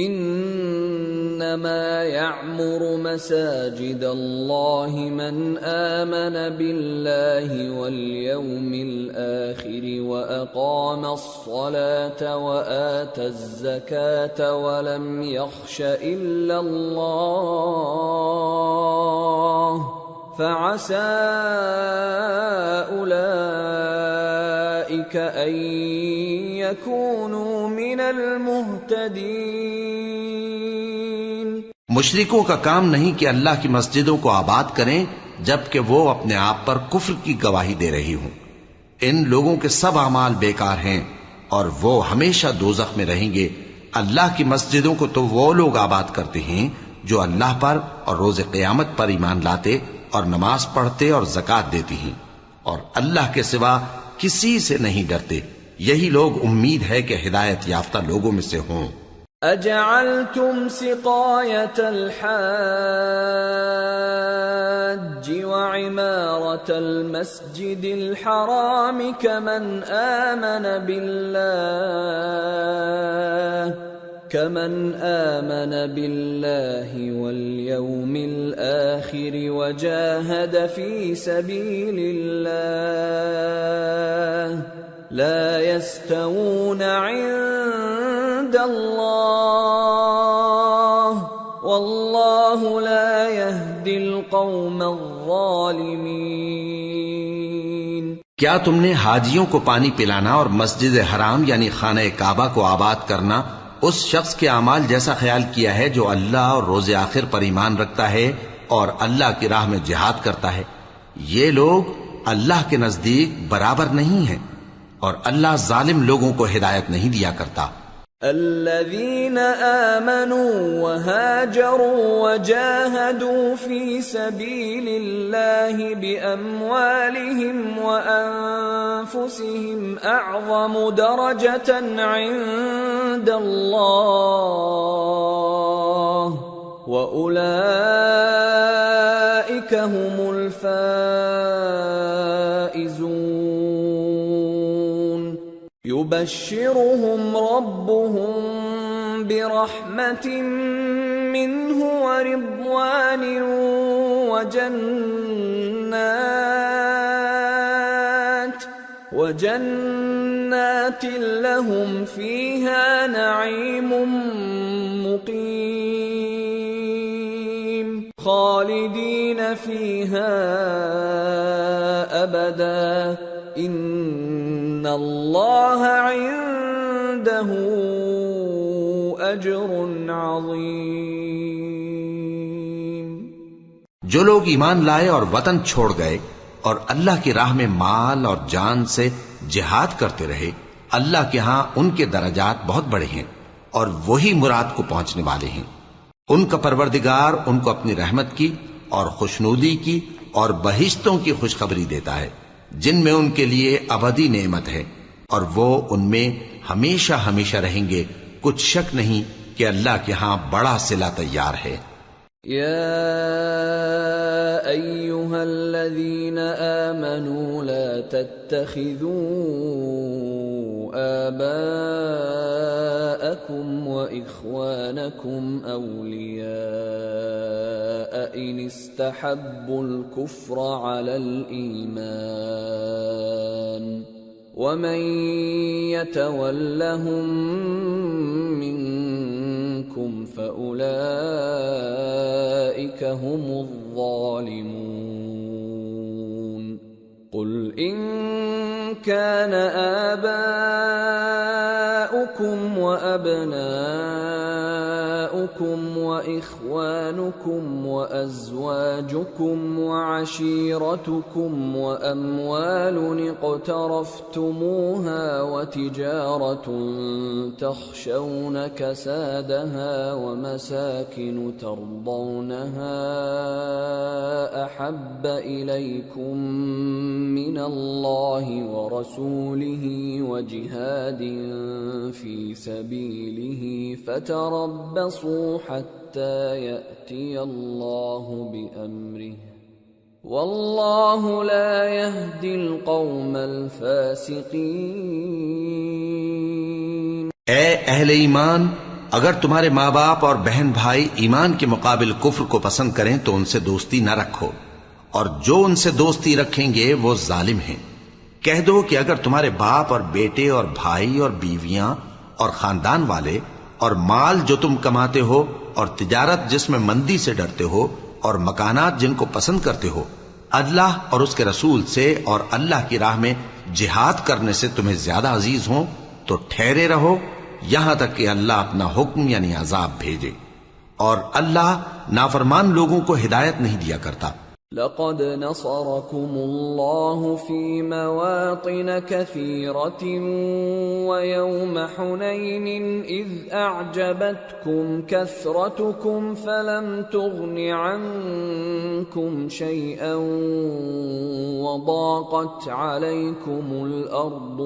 انما يعمر مساجد الله من آمن بالله واليوم الآخر وأقام الصلاة وآتى الزكاة ولم يخش إلا الله فعسى أولئك أن يكونوا من المهتدين۔ مشرکوں کا کام نہیں کہ اللہ کی مسجدوں کو آباد کریں جبکہ وہ اپنے آپ پر کفر کی گواہی دے رہی ہوں۔ ان لوگوں کے سب اعمال بیکار ہیں اور وہ ہمیشہ دوزخ میں رہیں گے۔ اللہ کی مسجدوں کو تو وہ لوگ آباد کرتے ہیں جو اللہ پر اور روز قیامت پر ایمان لاتے اور نماز پڑھتے اور زکوٰۃ دیتی ہیں، اور اللہ کے سوا کسی سے نہیں ڈرتے۔ یہی لوگ امید ہے کہ ہدایت یافتہ لوگوں میں سے ہوں۔ اجعلتم سقاية الحاج وعمارة المسجد الحرام كمن آمن بالله واليوم الآخر وجاهد في سبيل الله لا يستوون عند الله والله لا يهدي القوم الظالمين۔ کیا تم نے حاجیوں کو پانی پلانا اور مسجد حرام یعنی خانہ کعبہ کو آباد کرنا اس شخص کے اعمال جیسا خیال کیا ہے جو اللہ اور روز آخر پر ایمان رکھتا ہے اور اللہ کی راہ میں جہاد کرتا ہے؟ یہ لوگ اللہ کے نزدیک برابر نہیں ہیں، اور اللہ ظالم لوگوں کو ہدایت نہیں دیا کرتا۔ الذين آمنوا وهاجروا وجاهدوا في سبيل الله بأموالهم وأنفسهم أعظم درجة عند الله وأولئك هم الفائزون۔ يبشرهم ربهم برحمة منه ورضوان وجنات لهم فيها نعيم مقيم خالدين فيها أبدا ان اللہ عنده اجر عظیم۔ جو لوگ ایمان لائے اور وطن چھوڑ گئے اور اللہ کی راہ میں مال اور جان سے جہاد کرتے رہے، اللہ کے ہاں ان کے درجات بہت بڑے ہیں اور وہی مراد کو پہنچنے والے ہیں۔ ان کا پروردگار ان کو اپنی رحمت کی اور خوشنودی کی اور بہشتوں کی خوشخبری دیتا ہے جن میں ان کے لیے ابدی نعمت ہے، اور وہ ان میں ہمیشہ ہمیشہ رہیں گے۔ کچھ شک نہیں کہ اللہ کے ہاں بڑا صلہ تیار ہے۔ یا ایھا الذین آمنوا لا تتخذوا آباءکم وإخوانکم اولیاء ان استحبوا الكفر على الإیمان ومن يتولهم منكم فأولئك هم الظالمون۔ قل إن كان آباؤكم وأبناؤكم أبناؤكم وإخوانكم وأزواجكم وعشيرتكم وأموال اقترفتموها وتجارة تخشون كسادها ومساكن ترضونها أحب إليكم من الله ورسوله وجهاد في سبيله فتربصوا حتى يأتي الله بأمره والله لا يهدي القوم الفاسقين۔ اے اہل ایمان، اگر تمہارے ماں باپ اور بہن بھائی ایمان کے مقابل کفر کو پسند کریں تو ان سے دوستی نہ رکھو، اور جو ان سے دوستی رکھیں گے وہ ظالم ہیں۔ کہہ دو کہ اگر تمہارے باپ اور بیٹے اور بھائی اور بیویاں اور خاندان والے اور مال جو تم کماتے ہو اور تجارت جس میں مندی سے ڈرتے ہو اور مکانات جن کو پسند کرتے ہو اللہ اور اس کے رسول سے اور اللہ کی راہ میں جہاد کرنے سے تمہیں زیادہ عزیز ہوں تو ٹھہرے رہو یہاں تک کہ اللہ اپنا حکم یعنی عذاب بھیجے، اور اللہ نافرمان لوگوں کو ہدایت نہیں دیا کرتا۔ لقد نصركم الله في مواطن كثيرة ويوم حنين إذ أعجبتكم كثرتكم فلم تغن عنكم شيئا وضاقت عليكم الأرض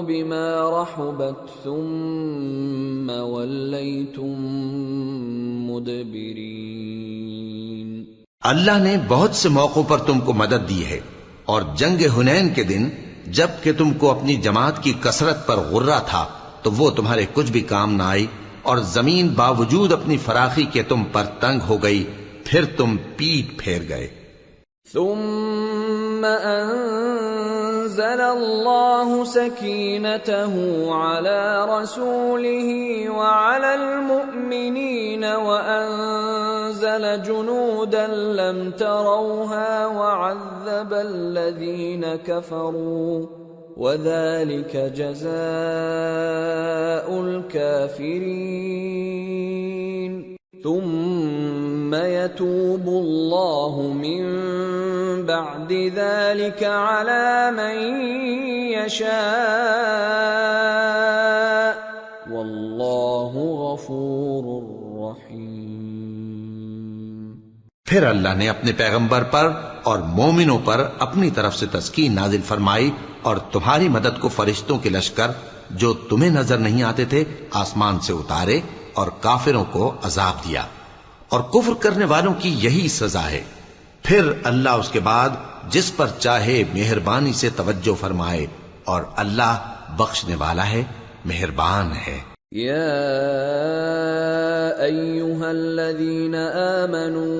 بما رحبت ثم وليتم مدبرين۔ اللہ نے بہت سے موقعوں پر تم کو مدد دی ہے، اور جنگ حنین کے دن جب کہ تم کو اپنی جماعت کی کثرت پر غرہ تھا تو وہ تمہارے کچھ بھی کام نہ آئی، اور زمین باوجود اپنی فراخی کے تم پر تنگ ہو گئی، پھر تم پیٹ پھیر گئے۔ ثم أنزل الله سكينته على رسوله وعلى المؤمنين وأنزل جنودا لم تروها وعذب الذين كفروا وذلك جزاء الكافرين ثم يتوب الله من بعد ذلك على من يشاء والله غفور رحيم۔ پھر اللہ نے اپنے پیغمبر پر اور مومنوں پر اپنی طرف سے تسکین نازل فرمائی اور تمہاری مدد کو فرشتوں کے لشکر جو تمہیں نظر نہیں آتے تھے آسمان سے اتارے اور کافروں کو عذاب دیا، اور کفر کرنے والوں کی یہی سزا ہے۔ پھر اللہ اس کے بعد جس پر چاہے مہربانی سے توجہ فرمائے، اور اللہ بخشنے والا ہے، مہربان ہے۔ یا ایھا الذین آمنوا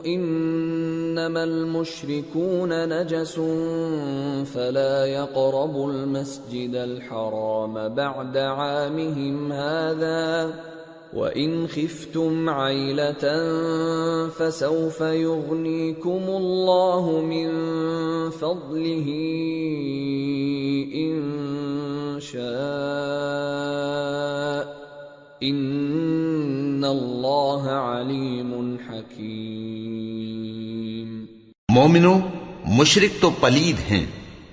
انما المشركون نجس فلا يقربوا المسجد الحرام بعد عامهم هذا وَإِنْ خِفْتُمْ عَيْلَةً فَسَوْفَ يُغْنِيكُمُ اللَّهُ مِنْ فَضْلِهِ إِنْ شَاءَ إِنَّ اللَّهَ عَلِيمٌ حَكِيمٌ۔ مومنو، مشرک تو پلید ہیں،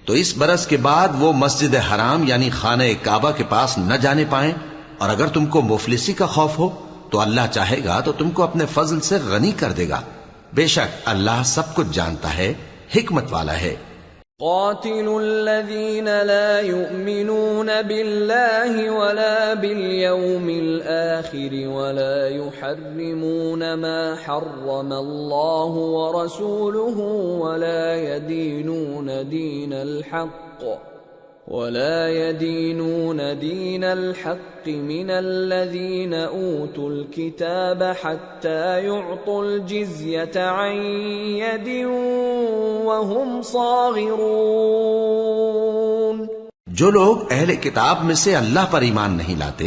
تو اس برس کے بعد وہ مسجد حرام یعنی خانہ کعبہ کے پاس نہ جانے پائیں، اور اگر تم کو مفلسی کا خوف ہو تو اللہ چاہے گا تو تم کو اپنے فضل سے غنی کر دے گا، بے شک اللہ سب کچھ جانتا ہے، حکمت والا ہے۔ قاتلوا الذين لا يؤمنون بالله ولا باليوم الآخر ولا يحرمون ما حرم الله ورسوله ولا يدينون دين الحق من الذين أوتوا الكتاب حتى يعطوا الجزية عن يد وهم صاغرون۔ جو لوگ اہل کتاب میں سے اللہ پر ایمان نہیں لاتے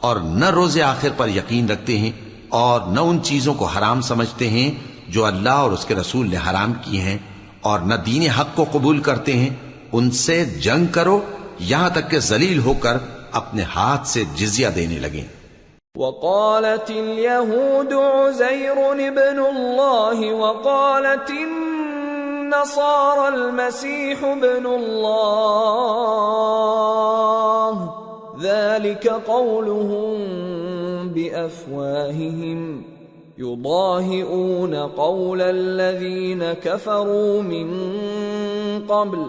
اور نہ روز آخر پر یقین رکھتے ہیں اور نہ ان چیزوں کو حرام سمجھتے ہیں جو اللہ اور اس کے رسول نے حرام کی ہیں اور نہ دین حق کو قبول کرتے ہیں، ان سے جنگ کرو یہاں تک کہ ذلیل ہو کر اپنے ہاتھ سے جزیہ دینے لگیں۔ وقالت اليهود عزير ابن الله وقالت النصارى المسيح ابن الله ذلك قولهم بأفواههم يضاهئون قول الذين كفروا من قبل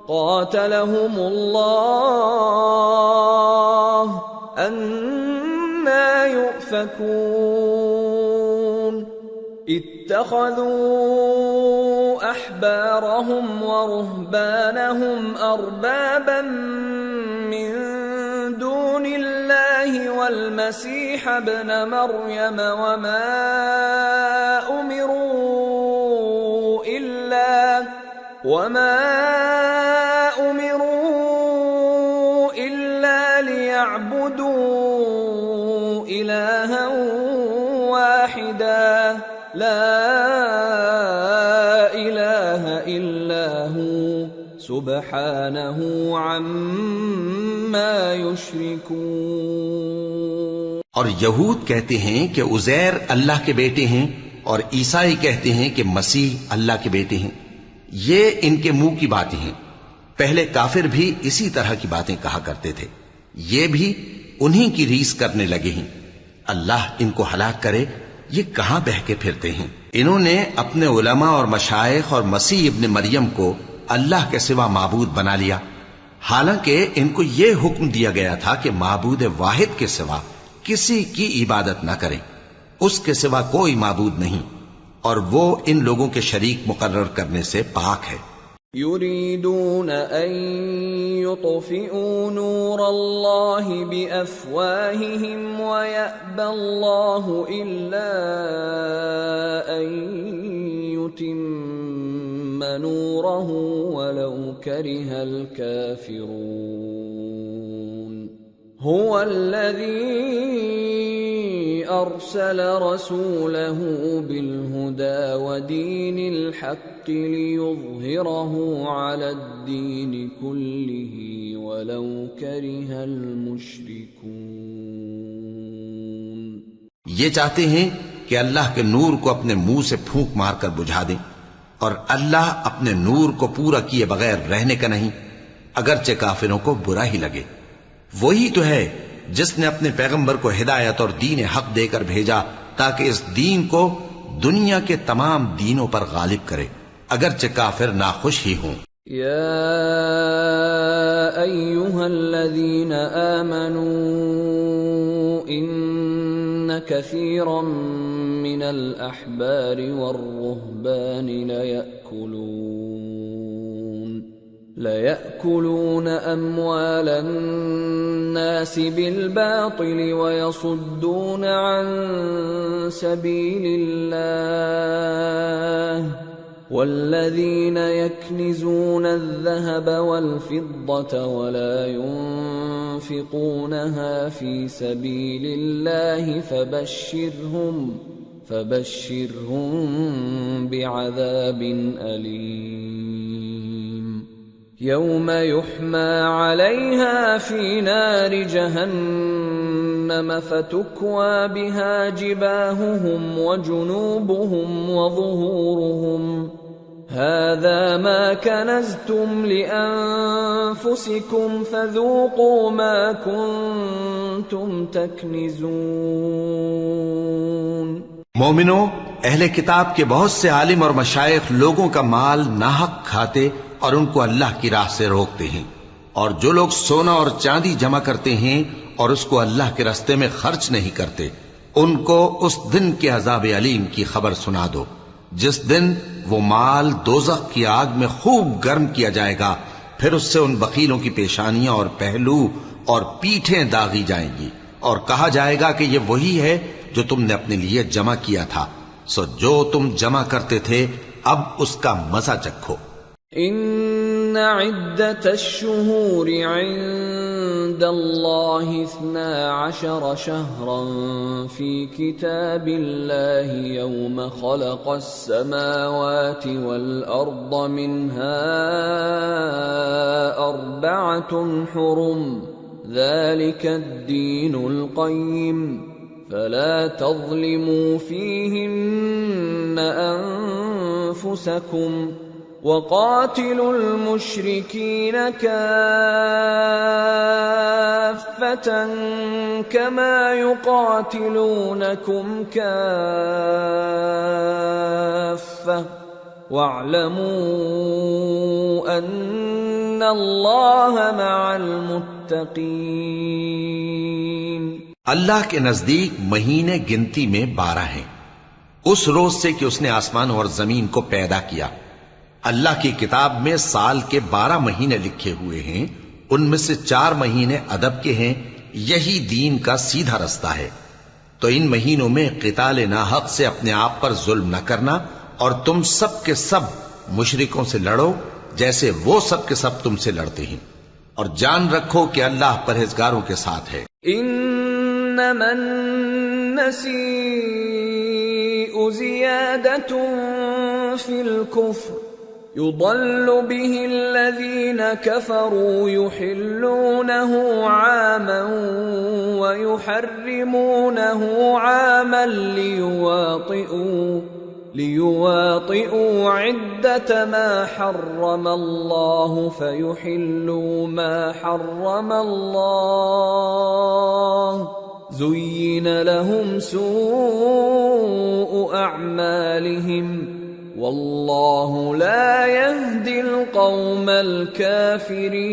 قاتلهم الله أَنَّى يُؤْفَكُونَ اتَّخَذُوا أَحْبَارَهُمْ وَرُهْبَانَهُمْ أَرْبَابًا مِّن دُونِ اللَّهِ وَالْمَسِيحَ ابْنَ مَرْيَمَ وَمَا أُمِرُوا إِلَّا لِيَعْبُدُوا إِلَٰهًا وَاحِدًا لَا إِلَٰهَ إِلَّا هُوَ سُبْحَانَهُ عَمَّا يُشْرِكُونَ۔ اور یہود کہتے ہیں کہ عزیر اللہ کے بیٹے ہیں، اور عیسائی کہتے ہیں کہ مسیح اللہ کے بیٹے ہیں۔ یہ ان کے منہ کی باتیں ہیں۔ پہلے کافر بھی اسی طرح کی باتیں کہا کرتے تھے، یہ بھی انہی کی ریس کرنے لگے ہیں۔ اللہ ان کو ہلاک کرے، یہ کہاں بہہ کے پھرتے ہیں۔ انہوں نے اپنے علماء اور مشائخ اور مسیح ابن مریم کو اللہ کے سوا معبود بنا لیا، حالانکہ ان کو یہ حکم دیا گیا تھا کہ معبود واحد کے سوا کسی کی عبادت نہ کریں، اس کے سوا کوئی معبود نہیں، اور وہ ان لوگوں کے شریک مقرر کرنے سے پاک ہے۔ يريدون أن يطفئوا نور الله بأفواههم ويأبى الله إلا أن يتم نوره ولو كره الكافرون هو الذي أرسل رسوله بالهدى ودين الحق ليظهره على الدين كله ولو كره المشركون۔ یہ چاہتے ہیں کہ اللہ کے نور کو اپنے منہ سے پھونک مار کر بجھا دیں، اور اللہ اپنے نور کو پورا کیے بغیر رہنے کا نہیں، اگرچہ کافروں کو برا ہی لگے۔ وہی تو ہے جس نے اپنے پیغمبر کو ہدایت اور دین حق دے کر بھیجا تاکہ اس دین کو دنیا کے تمام دینوں پر غالب کرے، اگرچہ کافر ناخوش ہی ہوں۔ یا ایھا الذین آمنوا ان کثیرا من الاحبار والرہبان لَيَأْكُلُونَ أَمْوَالَ النَّاسِ بِالْبَاطِلِ وَيَصُدُّونَ عَن سَبِيلِ اللَّهِ وَالَّذِينَ يَكْنِزُونَ الذَّهَبَ وَالْفِضَّةَ وَلَا يُنفِقُونَهَا فِي سَبِيلِ اللَّهِ فَبَشِّرْهُم بِعَذَابٍ أَلِيمٍ يوم يحمى عليها في نار جهنم فتكوى بها جباههم وجنوبهم وظهورهم هذا ما كنزتم لأنفسكم فذوقوا ما كنتم تكنزون۔ مومنو، اہل کتاب کے بہت سے عالم اور مشائخ لوگوں کا مال ناحق کھاتے اور ان کو اللہ کی راہ سے روکتے ہیں، اور جو لوگ سونا اور چاندی جمع کرتے ہیں اور اس کو اللہ کے راستے میں خرچ نہیں کرتے، ان کو اس دن کے عذاب علیم کی خبر سنا دو، جس دن وہ مال دوزخ کی آگ میں خوب گرم کیا جائے گا، پھر اس سے ان بخیلوں کی پیشانیاں اور پہلو اور پیٹھیں داغی جائیں گی، اور کہا جائے گا کہ یہ وہی ہے جو تم نے اپنے لیے جمع کیا تھا، سو جو تم جمع کرتے تھے اب اس کا مزہ چکھو۔ ان عدت الشہور عند الله 12 شهرا في كتاب الله يوم خلق السماوات والأرض منها 4 حرم ذلك الدين القيم فلا تظلموا فيهن أنفسكم وقاتلوا المشركين كافة كما يقاتلونكم كافة واعلموا أن الله مع المتقين۔ اللہ کے نزدیک مہینے گنتی میں 12 ہیں، اس روز سے کہ اس نے آسمان اور زمین کو پیدا کیا۔ اللہ کی کتاب میں سال کے 12 مہینے لکھے ہوئے ہیں، ان میں سے 4 مہینے ادب کے ہیں، یہی دین کا سیدھا رستہ ہے۔ تو ان مہینوں میں قتال ناحق سے اپنے آپ پر ظلم نہ کرنا، اور تم سب کے سب مشرکوں سے لڑو جیسے وہ سب کے سب تم سے لڑتے ہیں، اور جان رکھو کہ اللہ پرہیزگاروں کے ساتھ ہے۔ انما النسیء زیادۃ فی الکفر يضل به الذين كفروا يحلونه عاما ويحرمونه عاما ليواطئوا عدة ما حرم الله فيحلوا ما حرم الله زين لهم سوء أعمالهم واللہ لا يهدی القوم الکافرین۔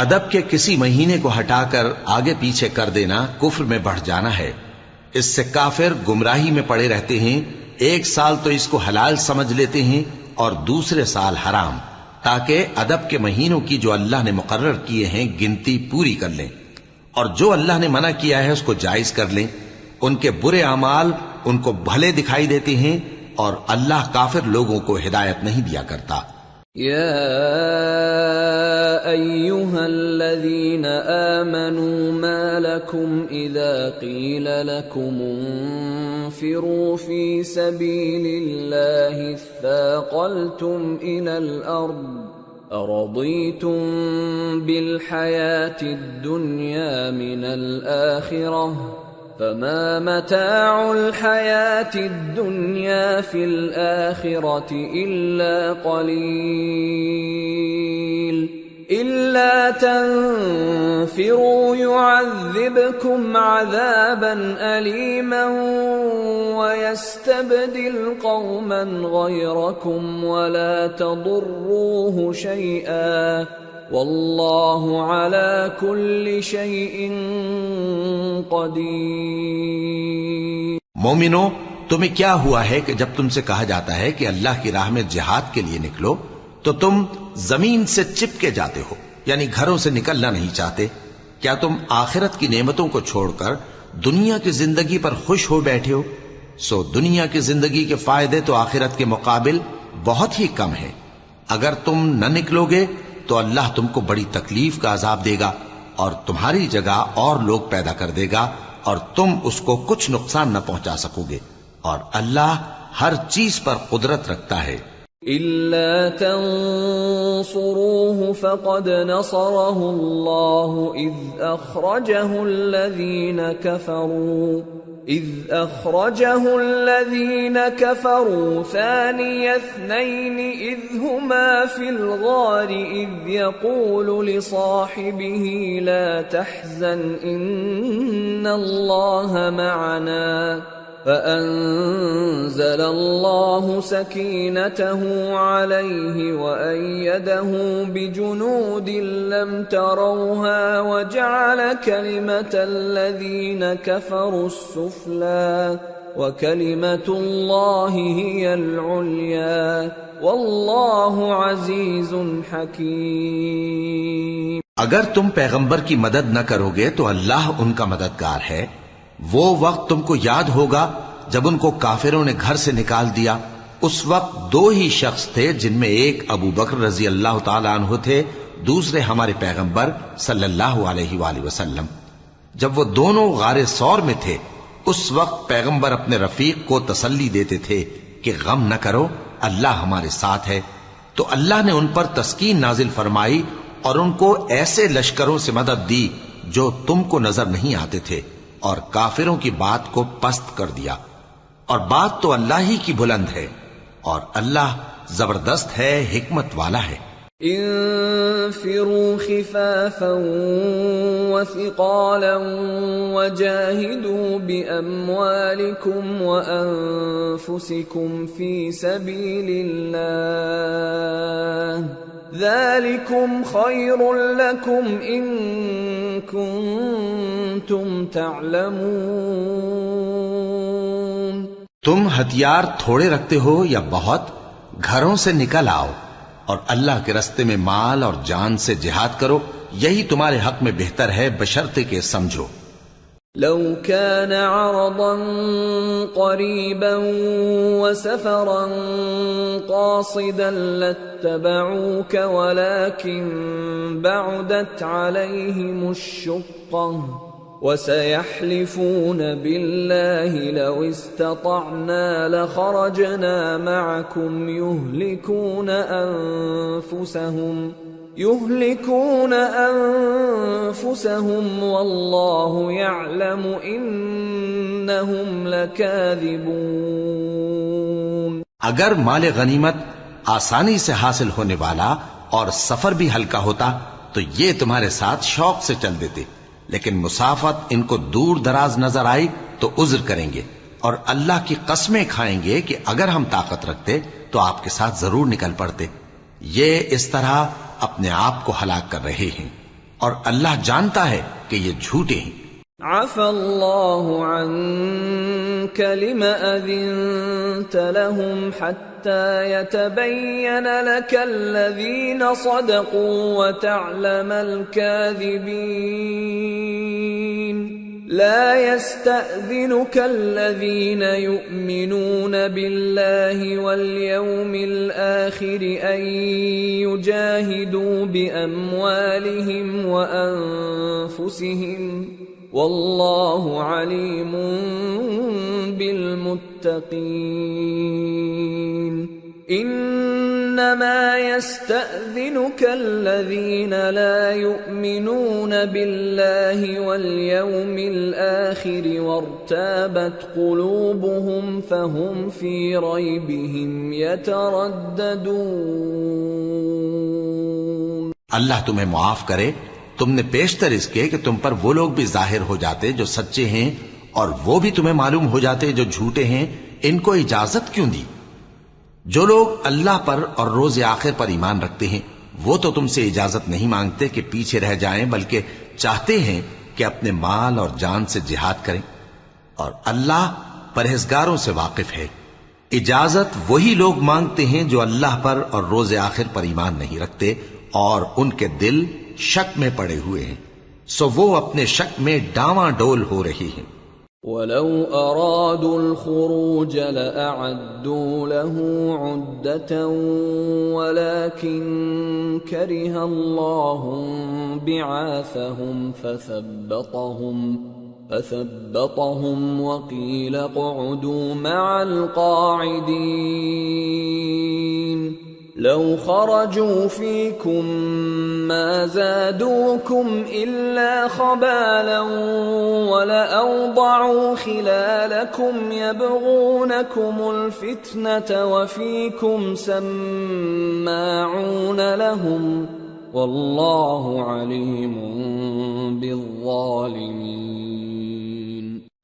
ادب کے کسی مہینے کو ہٹا کر آگے پیچھے کر دینا کفر میں بڑھ جانا ہے، اس سے کافر گمراہی میں پڑے رہتے ہیں۔ ایک سال تو اس کو حلال سمجھ لیتے ہیں اور دوسرے سال حرام، تاکہ ادب کے مہینوں کی جو اللہ نے مقرر کیے ہیں گنتی پوری کر لیں، اور جو اللہ نے منع کیا ہے اس کو جائز کر لیں۔ ان کے برے اعمال ان کو بھلے دکھائی دیتے ہیں، اور اللہ کافر لوگوں کو ہدایت نہیں دیا کرتا۔ یا ایھا الذین آمنوا ما لکم اذا قیل لکم انفروا فی سبیل اللہ اثاقلتم الی الارض ارضیتم بالحیاة الدنیا من الآخرہ فما متاع الحياة الدنيا في الآخرة إلا قليل إلا تنفروا يعذبكم عذابا أليما ويستبدل قوما غيركم ولا تضروه شيئا واللہ علی کل شیء قدیر۔ مومنو، تمہیں کیا ہوا ہے کہ جب تم سے کہا جاتا ہے کہ اللہ کی راہ میں جہاد کے لیے نکلو تو تم زمین سے چپکے جاتے ہو، یعنی گھروں سے نکلنا نہیں چاہتے؟ کیا تم آخرت کی نعمتوں کو چھوڑ کر دنیا کی زندگی پر خوش ہو بیٹھے ہو؟ سو دنیا کی زندگی کے فائدے تو آخرت کے مقابل بہت ہی کم ہیں۔ اگر تم نہ نکلو گے تو اللہ تم کو بڑی تکلیف کا عذاب دے گا، اور تمہاری جگہ اور لوگ پیدا کر دے گا، اور تم اس کو کچھ نقصان نہ پہنچا سکو گے، اور اللہ ہر چیز پر قدرت رکھتا ہے۔ إِلَّا تَنصُرُوهُ فَقَدْ نَصَرَهُ اللَّهُ إِذْ أَخْرَجَهُ الَّذِينَ كَفَرُوا ثَانِيَ اثْنَيْنِ إِذْ هُمَا فِي الْغَارِ إِذْ يَقُولُ لِصَاحِبِهِ لَا تَحْزَنْ إِنَّ اللَّهَ مَعَنَا فأنزل الله سكينته عليه وأيده بجنود لم تروها وجعل كلمة الذين كفروا السفلى وكلمة الله هي العليا والله عزيز حكيم۔ اگر تم پیغمبر کی مدد نہ کرو گے تو اللہ ان کا مددگار ہے۔ وہ وقت تم کو یاد ہوگا جب ان کو کافروں نے گھر سے نکال دیا۔ اس وقت 2 ہی شخص تھے، جن میں ایک ابو بکر رضی اللہ تعالی عنہ تھے، دوسرے ہمارے پیغمبر صلی اللہ علیہ وآلہ وسلم، جب وہ دونوں غار ثور میں تھے، اس وقت پیغمبر اپنے رفیق کو تسلی دیتے تھے کہ غم نہ کرو، اللہ ہمارے ساتھ ہے۔ تو اللہ نے ان پر تسکین نازل فرمائی اور ان کو ایسے لشکروں سے مدد دی جو تم کو نظر نہیں آتے تھے، اور کافروں کی بات کو پست کر دیا، اور بات تو اللہ ہی کی بلند ہے، اور اللہ زبردست ہے، حکمت والا ہے۔ انفروا خفافا وثقالا وجاهدوا بأموالكم وأنفسكم في سبيل الله ذلكم خير لكم إن كنتم تعلمون۔ تم ہتھیار تھوڑے رکھتے ہو یا بہت، گھروں سے نکل آؤ اور اللہ کے رستے میں مال اور جان سے جہاد کرو، یہی تمہارے حق میں بہتر ہے بشرطے کہ سمجھو۔ لو كان عرضا قريبا وسفرا قاصدا لاتبعوك ولكن بعدت عليهم الشقة وسيحلفون بالله لو استطعنا لخرجنا معكم يهلكون أنفسهم والله يعلم إنهم لكاذبون۔ اگر مال غنیمت آسانی سے حاصل ہونے والا اور سفر بھی ہلکا ہوتا تو یہ تمہارے ساتھ شوق سے چل دیتے، لیکن مسافت ان کو دور دراز نظر آئی تو عذر کریں گے، اور اللہ کی قسمیں کھائیں گے کہ اگر ہم طاقت رکھتے تو آپ کے ساتھ ضرور نکل پڑتے۔ یہ اس طرح اپنے آپ کو ہلاک کر رہے ہیں، اور اللہ جانتا ہے کہ یہ جھوٹے ہیں۔ عفى الله عنك لما أذنت لهم حتى يتبين لك الذين صدقوا وتعلم الكاذبين۔ لا يستأذنك الذين يؤمنون بالله واليوم الآخر أن يجاهدوا بأموالهم وأنفسهم والله عليم بالمتقين۔ انما يستأذنك الذين لا يؤمنون بالله واليوم الآخر وارتابت قلوبهم فهم في ريبهم يترددون۔ اللہ تمہیں معاف کرے، تم نے پیشتر اس کے کہ تم پر وہ لوگ بھی ظاہر ہو جاتے جو سچے ہیں، اور وہ بھی تمہیں معلوم ہو جاتے جو جھوٹے ہیں۔ ان کو اجازت کیوں دی؟ جو لوگ اللہ پر اور روز آخر پر ایمان رکھتے ہیں وہ تو تم سے اجازت نہیں مانگتے کہ پیچھے رہ جائیں، بلکہ چاہتے ہیں کہ اپنے مال اور جان سے جہاد کریں، اور اللہ پرہیزگاروں سے واقف ہے۔ اجازت وہی لوگ مانگتے ہیں جو اللہ پر اور روز آخر پر ایمان نہیں رکھتے اور ان کے دل شک میں پڑے ہوئے ہیں، سو وہ اپنے شک میں ڈاواں ڈول ہو رہی ہیں۔ وَلَوْ أَرَادُوا الْخُرُوجَ لَأَعَدُّوا لَهُ عُدَّةً وَلَكِنْ كَرِهَ اللَّهُ بِعَاثَهُمْ فَثَبَّطَهُمْ وَقِيلَ اقْعُدُوا مَعَ الْقَاعِدِينَ۔ لو خرجوا فيكم ما زادوكم إلا خبالا ولأوضعوا خلالكم يبغونكم الفتنة وفيكم سماعون لهم والله عليم بالظالمين۔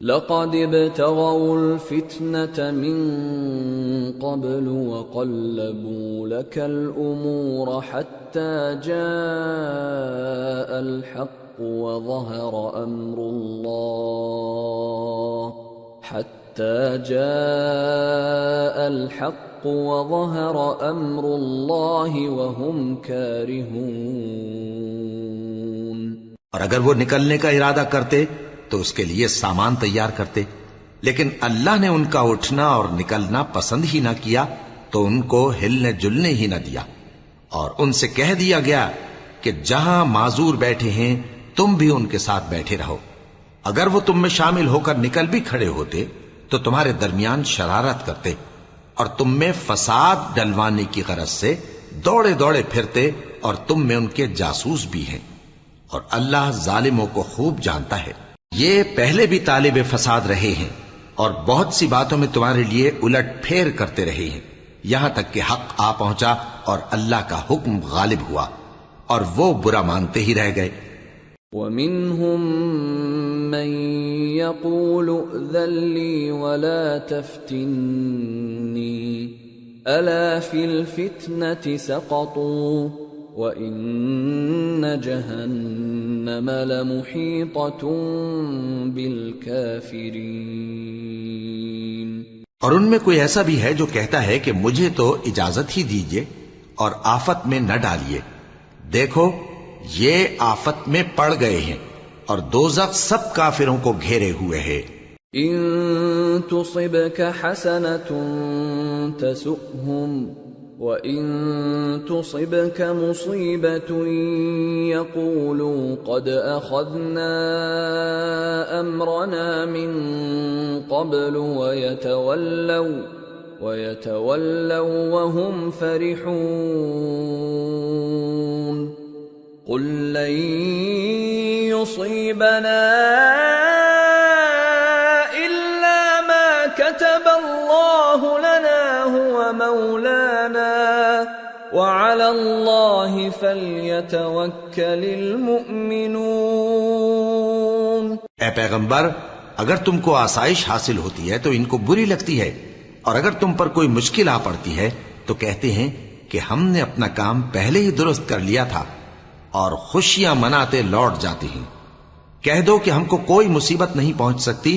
لقد ابتغوا الفتنة من قبل وقلبوا لك الأمور حتى جاء الحق وظهر أمر الله وهم كارهون۔ اور اگر وہ نکلنے کا ارادہ کرتے تو اس کے لیے سامان تیار کرتے، لیکن اللہ نے ان کا اٹھنا اور نکلنا پسند ہی نہ کیا تو ان کو ہلنے جلنے ہی نہ دیا، اور ان سے کہہ دیا گیا کہ جہاں معذور بیٹھے ہیں تم بھی ان کے ساتھ بیٹھے رہو. اگر وہ تم میں شامل ہو کر نکل بھی کھڑے ہوتے تو تمہارے درمیان شرارت کرتے اور تم میں فساد ڈلوانے کی غرض سے دوڑے دوڑے پھرتے اور تم میں ان کے جاسوس بھی ہیں. اور اللہ ظالموں کو خوب جانتا ہے. یہ پہلے بھی طالب فساد رہے ہیں اور بہت سی باتوں میں تمہارے لیے الٹ پھیر کرتے رہے ہیں، یہاں تک کہ حق آ پہنچا اور اللہ کا حکم غالب ہوا اور وہ برا مانتے ہی رہ گئے. وَمِنْهُمْ مَنْ يَقُولُ ائْذَنْ لِي وَلَا تَفْتِنِّي أَلَا فِي الْفِتْنَةِ سَقَطُوا وَإِنَّ جَهَنَّمَ لَمُحِيطَةٌ بِالْكَافِرِينَ. اور ان میں کوئی ایسا بھی ہے جو کہتا ہے کہ مجھے تو اجازت ہی دیجئے اور آفت میں نہ ڈالیے. دیکھو یہ آفت میں پڑ گئے ہیں اور دوزخ سب کافروں کو گھیرے ہوئے ہے. ان تصبك حسنة تسؤهم وان تصبك مصيبة يقولوا قد اخذنا امرنا من قبل ويتولوا وهم فرحون. قل لن يصيبنا إلا ما كتب الله لنا هو مولانا وعلى الله فليتوكل المؤمنون. اے پیغمبر، اگر تم کو آسائش حاصل ہوتی ہے تو ان کو بری لگتی ہے، اور اگر تم پر کوئی مشکل آ پڑتی ہے تو کہتے ہیں کہ ہم نے اپنا کام پہلے ہی درست کر لیا تھا، اور خوشیاں مناتے لوٹ جاتے ہیں. کہہ دو کہ ہم کو کوئی مصیبت نہیں پہنچ سکتی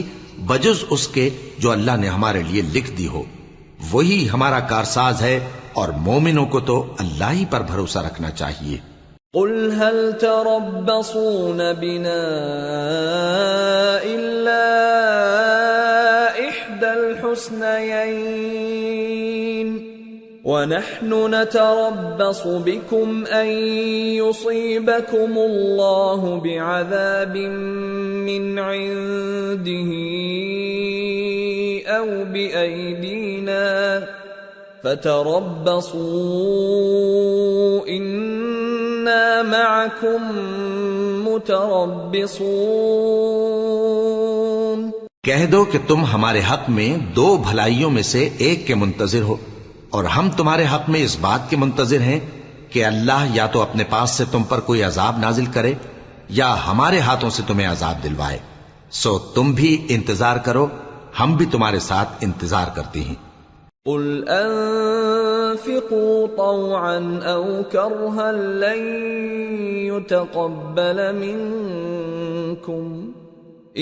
بجز اس کے جو اللہ نے ہمارے لیے لکھ دی ہو. وہی ہمارا کارساز ہے، اور مومنوں کو تو اللہ ہی پر بھروسہ رکھنا چاہیے. قل هل تربصون بنا إلا إحدى الحسنيين ونحن نتربص بكم أن يصيبكم الله بعذاب من عنده أو بأيدينا فتربصوا إنا معكم متربصون. کہہ دو کہ تم ہمارے حق میں دو بھلائیوں میں سے ایک کے منتظر ہو، اور ہم تمہارے حق میں اس بات کے منتظر ہیں کہ اللہ یا تو اپنے پاس سے تم پر کوئی عذاب نازل کرے یا ہمارے ہاتھوں سے تمہیں عذاب دلوائے. سو تم بھی انتظار کرو، ہم بھی تمہارے ساتھ انتظار کرتے ہیں. قل انفقوا طوعا او کرها لن يتقبل منكم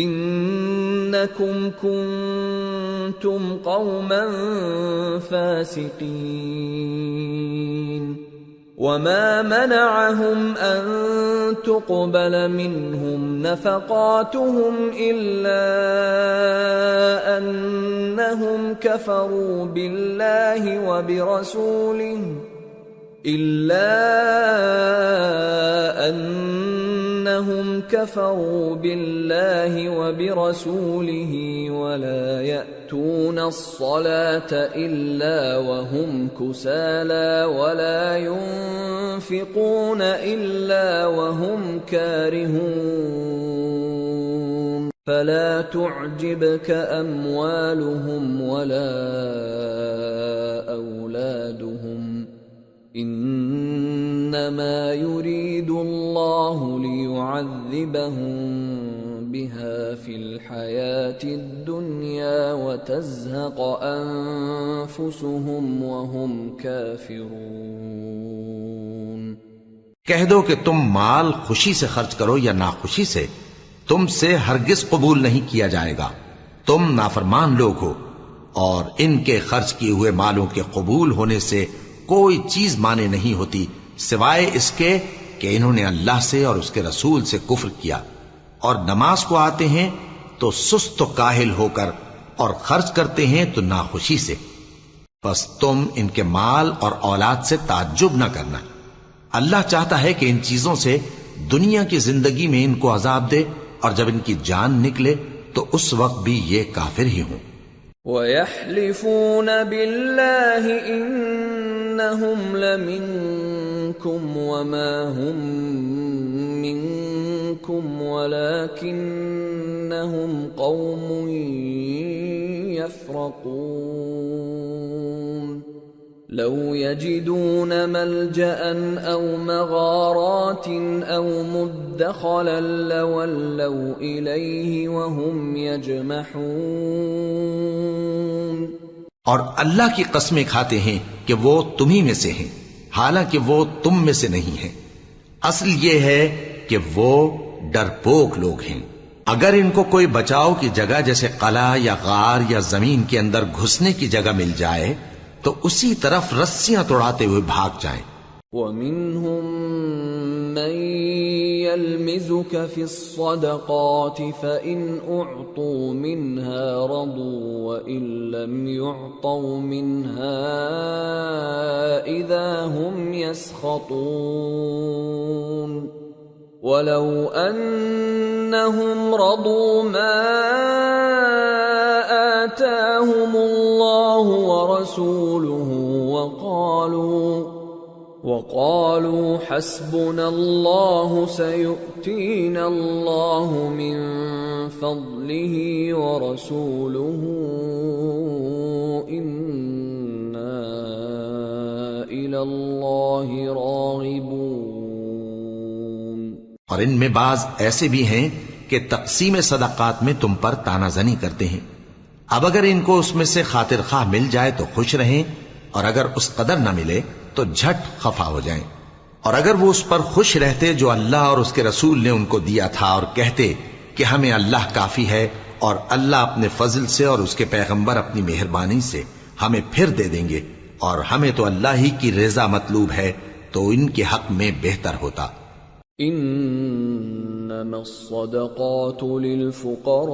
انکم کنتم قوما فاسقین. وما منعهم ان تقبل منهم نفقاتهم الا انهم كفروا بالله وبرسوله ولا يأتون الصلاة إلا وهم كسالى ولا ينفقون إلا وهم كارهون. فلا تعجبك أموالهم ولا أولادهم انما يريد الله ليعذبهم بها في الحياة الدنيا وتزهق انفسهم وهم كافرون. کہہ دو کہ تم مال خوشی سے خرچ کرو یا ناخوشی سے، تم سے ہرگز قبول نہیں کیا جائے گا. تم نافرمان لوگ ہو، اور ان کے خرچ کیے ہوئے مالوں کے قبول ہونے سے کوئی چیز مانے نہیں ہوتی سوائے اس کے کہ انہوں نے اللہ سے اور اس کے رسول سے کفر کیا، اور نماز کو آتے ہیں تو سست و کاہل ہو کر، اور خرچ کرتے ہیں تو ناخوشی سے. بس تم ان کے مال اور اولاد سے تعجب نہ کرنا، اللہ چاہتا ہے کہ ان چیزوں سے دنیا کی زندگی میں ان کو عذاب دے، اور جب ان کی جان نکلے تو اس وقت بھی یہ کافر ہی ہوں۔ وَيَحْلِفُونَ بِاللَّهِ إِنَّهُمْ لَمِنكُمْ وَمَا هُمْ مِنكُمْ وَلَكِنَّهُمْ قَوْمٌ يَفْرَقُونَ لَوْ يَجِدُونَ مَلْجَأً أَوْ مَغَارَاتٍ أَوْ مُدَّخَلًا لَوَلَّوْا إِلَيْهِ وَهُمْ يَجْمَحُونَ۔ اور اللہ کی قسمیں کھاتے ہیں کہ وہ تمہی میں سے ہیں، حالانکہ وہ تم میں سے نہیں ہیں۔ اصل یہ ہے کہ وہ ڈرپوک لوگ ہیں۔ اگر ان کو کوئی بچاؤ کی جگہ جیسے قلعہ یا غار یا زمین کے اندر گھسنے کی جگہ مل جائے تو اسی طرف رسیاں توڑاتے ہوئے بھاگ جائیں۔ وَمِنْهُمْ مَنْ يَلْمِزُكَ فِي الصَّدَقَاتِ فَإِنْ أُعْطُوا مِنْهَا رَضُوا وَإِنْ لَمْ يُعْطَوْا مِنْهَا إِذَا هُمْ يَسْخَطُونَ وَلَوْ أَنَّهُمْ رَضُوا مَا آتَاهُمُ اللَّهُ وَرَسُولُهُ وَقَالُوا حَسْبُنَا اللَّهُ سَيُؤْتِينَا اللَّهُ مِنْ فَضْلِهِ وَرَسُولُهُ إِنَّا إِلَى اللَّهِ رَاغِبُونَ۔ اور ان میں بعض ایسے بھی ہیں کہ تقسیم صدقات میں تم پر تانا زنی کرتے ہیں۔ اب اگر ان کو اس میں سے خاطر خواہ مل جائے تو خوش رہیں، اور اگر اس قدر نہ ملے تو جھٹ خفا ہو جائیں۔ اور اگر وہ اس پر خوش رہتے جو اللہ اور اس کے رسول نے ان کو دیا تھا، اور کہتے کہ ہمیں اللہ کافی ہے، اور اللہ اپنے فضل سے اور اس کے پیغمبر اپنی مہربانی سے ہمیں پھر دے دیں گے، اور ہمیں تو اللہ ہی کی رضا مطلوب ہے، تو ان کے حق میں بہتر ہوتا۔ انما الصدقات للفقراء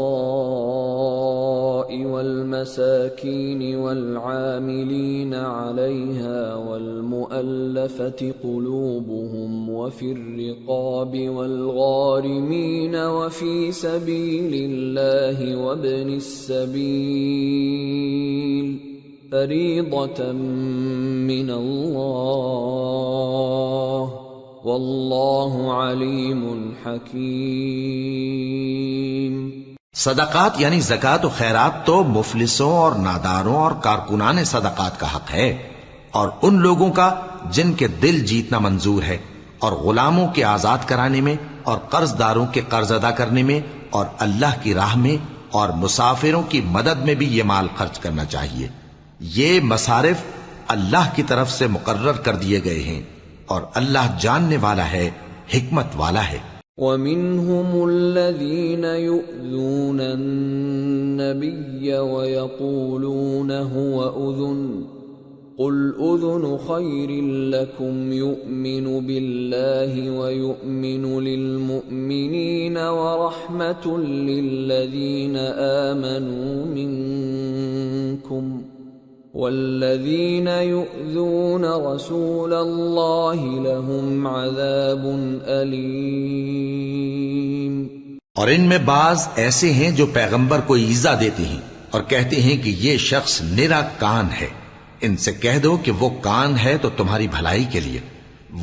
والمساكين والعاملين عليها والمؤلفة قلوبهم وفي الرقاب والغارمين وفي سبيل الله وابن السبيل فريضة من الله واللہ علیم حکیم۔ صدقات یعنی زکوٰۃ و خیرات تو مفلسوں اور ناداروں اور کارکنان صدقات کا حق ہے، اور ان لوگوں کا جن کے دل جیتنا منظور ہے، اور غلاموں کے آزاد کرانے میں، اور قرض داروں کے قرض ادا کرنے میں، اور اللہ کی راہ میں، اور مسافروں کی مدد میں بھی یہ مال خرچ کرنا چاہیے۔ یہ مصارف اللہ کی طرف سے مقرر کر دیے گئے ہیں، اور اللہ جاننے والا ہے، حکمت والا ہے۔ وَمِنْهُمُ الَّذِينَ يُؤْذُونَ النَّبِيَّ وَيَقُولُونَ هُوَ أُذُنٌ قُلْ أُذُنُ خَيْرٍ لَكُمْ يُؤْمِنُ بِاللَّهِ وَيُؤْمِنُ لِلْمُؤْمِنِينَ وَرَحْمَةٌ لِلَّذِينَ آمَنُوا مِنْكُمْ والذین یؤذون رسول اللہ لهم عذاب علیم۔ اور ان میں بعض ایسے ہیں جو پیغمبر کو ایذا دیتے ہیں اور کہتے ہیں کہ یہ شخص نرا کان ہے۔ ان سے کہہ دو کہ وہ کان ہے تو تمہاری بھلائی کے لیے،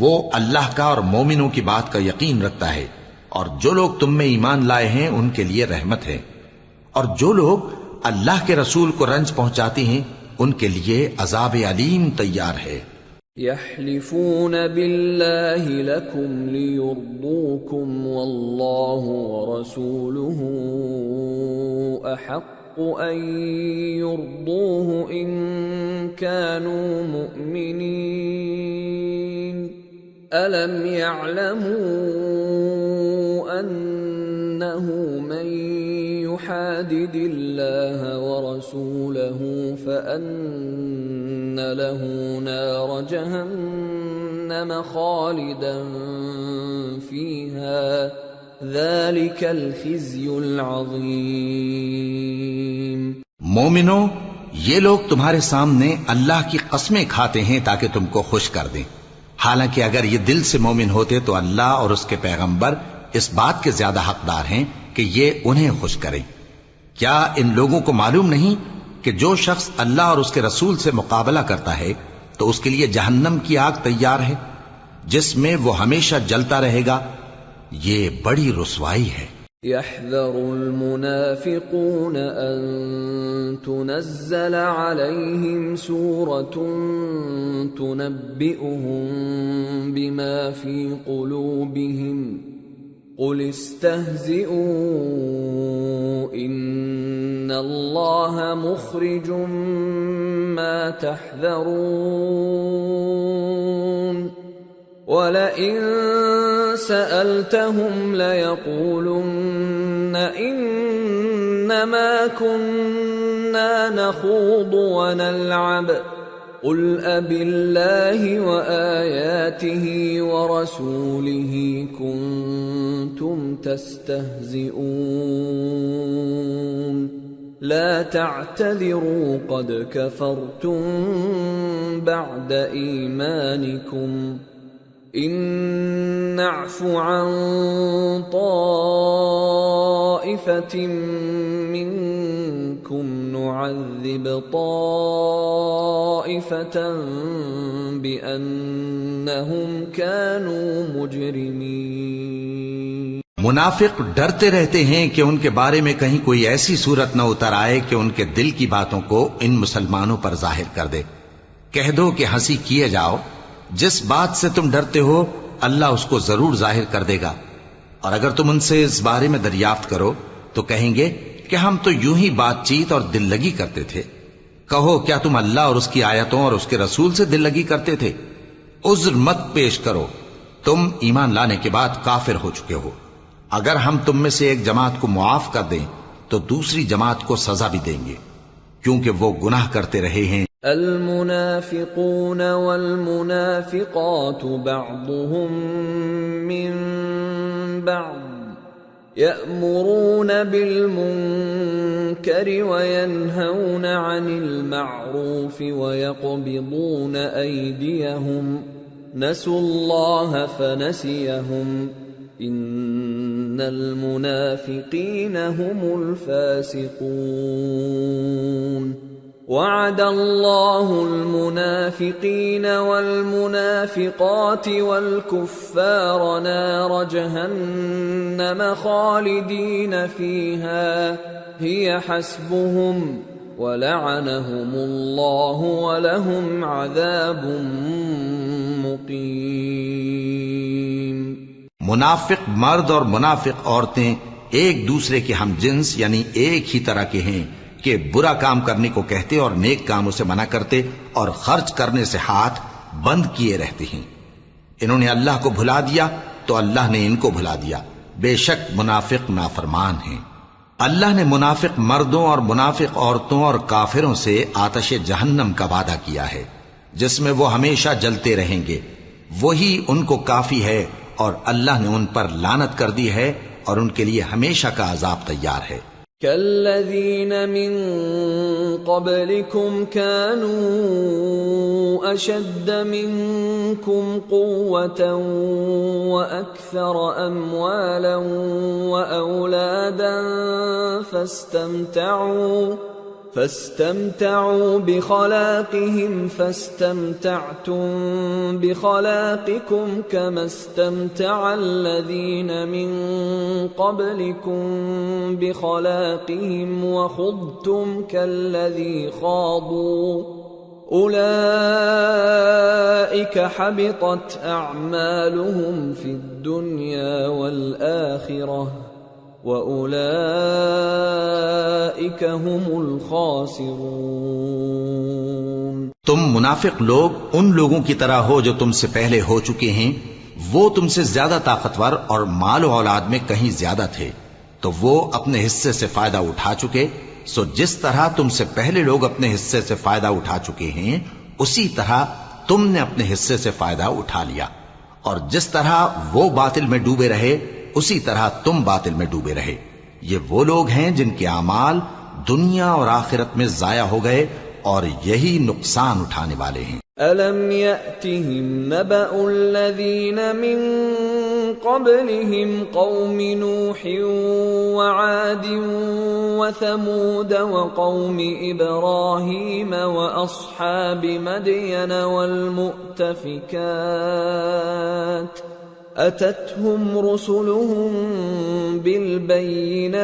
وہ اللہ کا اور مومنوں کی بات کا یقین رکھتا ہے، اور جو لوگ تم میں ایمان لائے ہیں ان کے لیے رحمت ہے، اور جو لوگ اللہ کے رسول کو رنج پہنچاتے ہیں ان کے لیے عذاب علیم تیار ہے۔ یحلفون باللہ لکم لیرضوکم واللہ ورسولہ احق ان یرضوہ ان كانوا مؤمنین الم یعلموا انہ من يحادد الله ورسوله فأن له نار جهنم خالدا فيها ذلك الخزي العظيم۔ مومنو، یہ لوگ تمہارے سامنے اللہ کی قسمیں کھاتے ہیں تاکہ تم کو خوش کر دیں، حالانکہ اگر یہ دل سے مومن ہوتے تو اللہ اور اس کے پیغمبر اس بات کے زیادہ حقدار ہیں کہ یہ انہیں خوش کریں۔ کیا ان لوگوں کو معلوم نہیں کہ جو شخص اللہ اور اس کے رسول سے مقابلہ کرتا ہے تو اس کے لیے جہنم کی آگ تیار ہے جس میں وہ ہمیشہ جلتا رہے گا، یہ بڑی رسوائی ہے۔ يحذر المنافقون أن تنزل عليهم سورة تنبئهم بما في قلوبهم قل استهزئوا إن الله مخرج ما تحذرون وَلَئِن سَأَلْتَهُمْ لَيَقُولُنَّ إِنَّمَا كُنَّا نَخُوضُ وَنَلْعَبُ قُلْ أَبِاللَّهِ وَآيَاتِهِ وَرَسُولِهِ كُنتُمْ تَسْتَهْزِئُونَ لَا تَعْتَذِرُوا قَدْ كَفَرْتُمْ بَعْدَ إِيمَانِكُمْ إن نعف عن طائفة منكم نعذب طائفة بأنهم كانوا مجرمين۔ منافق ڈرتے رہتے ہیں کہ ان کے بارے میں کہیں کوئی ایسی صورت نہ اتر آئے کہ ان کے دل کی باتوں کو ان مسلمانوں پر ظاہر کر دے۔ کہہ دو کہ ہنسی کیے جاؤ، جس بات سے تم ڈرتے ہو اللہ اس کو ضرور ظاہر کر دے گا، اور اگر تم ان سے اس بارے میں دریافت کرو تو کہیں گے کہ ہم تو یوں ہی بات چیت اور دل لگی کرتے تھے۔ کہو کیا تم اللہ اور اس کی آیتوں اور اس کے رسول سے دل لگی کرتے تھے؟ عذر مت پیش کرو، تم ایمان لانے کے بعد کافر ہو چکے ہو۔ اگر ہم تم میں سے ایک جماعت کو معاف کر دیں تو دوسری جماعت کو سزا بھی دیں گے، کیونکہ وہ گناہ کرتے رہے ہیں۔ المنافقون والمنافقات بعضهم من بعض يأمرون بالمنكر وينهون عن المعروف ويقبضون أيديهم نسوا الله فنسيهم إن المنافقين هم الفاسقون وعد الله المنافقين والمنافقات والكفار نار جهنم خالدين فيها هي حسبهم ولعنهم الله ولهم عذاب مقيم۔ منافق مرد اور منافق عورتیں ایک دوسرے کے ہم جنس یعنی ایک ہی طرح کے ہیں کہ برا کام کرنے کو کہتے اور نیک کاموں سے منع کرتے اور خرچ کرنے سے ہاتھ بند کیے رہتے ہیں۔ انہوں نے اللہ کو بھلا دیا تو اللہ نے ان کو بھلا دیا، بے شک منافق نافرمان ہیں۔ اللہ نے منافق مردوں اور منافق عورتوں اور کافروں سے آتش جہنم کا وعدہ کیا ہے جس میں وہ ہمیشہ جلتے رہیں گے، وہی ان کو کافی ہے، اور اللہ نے ان پر لعنت کر دی ہے اور ان کے لیے ہمیشہ کا عذاب تیار ہے۔ كالذين من قبلكم كانوا أشد منكم قوة وأكثر أموالا وأولادا فاستمتعوا بخلاقهم فاستمتعتم بخلاقكم كما استمتع الذين من قبلكم بخلاقهم وخضتم كالذي خاضوا أولئك حبطت أعمالهم في الدنيا والآخرة وَأُولَئِكَ هُمُ الْخَاسِرُونَ۔ تم منافق لوگ ان لوگوں کی طرح ہو جو تم سے پہلے ہو چکے ہیں، وہ تم سے زیادہ طاقتور اور مال و اولاد میں کہیں زیادہ تھے، تو وہ اپنے حصے سے فائدہ اٹھا چکے، سو جس طرح تم سے پہلے لوگ اپنے حصے سے فائدہ اٹھا چکے ہیں اسی طرح تم نے اپنے حصے سے فائدہ اٹھا لیا، اور جس طرح وہ باطل میں ڈوبے رہے اسی طرح تم باطل میں ڈوبے رہے۔ یہ وہ لوگ ہیں جن کے اعمال دنیا اور آخرت میں ضائع ہو گئے اور یہی نقصان اٹھانے والے ہیں۔ أَلَمْ يَأْتِهِمْ نَبَأُ الَّذِينَ مِنْ قَبْلِهِمْ قَوْمِ نُوحٍ وَعَادٍ وَثَمُودَ وَقَوْمِ إِبْرَاهِيمَ وَأَصْحَابِ مَدْيَنَ وَالْمُؤْتَفِكَاتِ أَتَتْهُمْ رُسُلُهُم بِالْبَيِّنَاتِ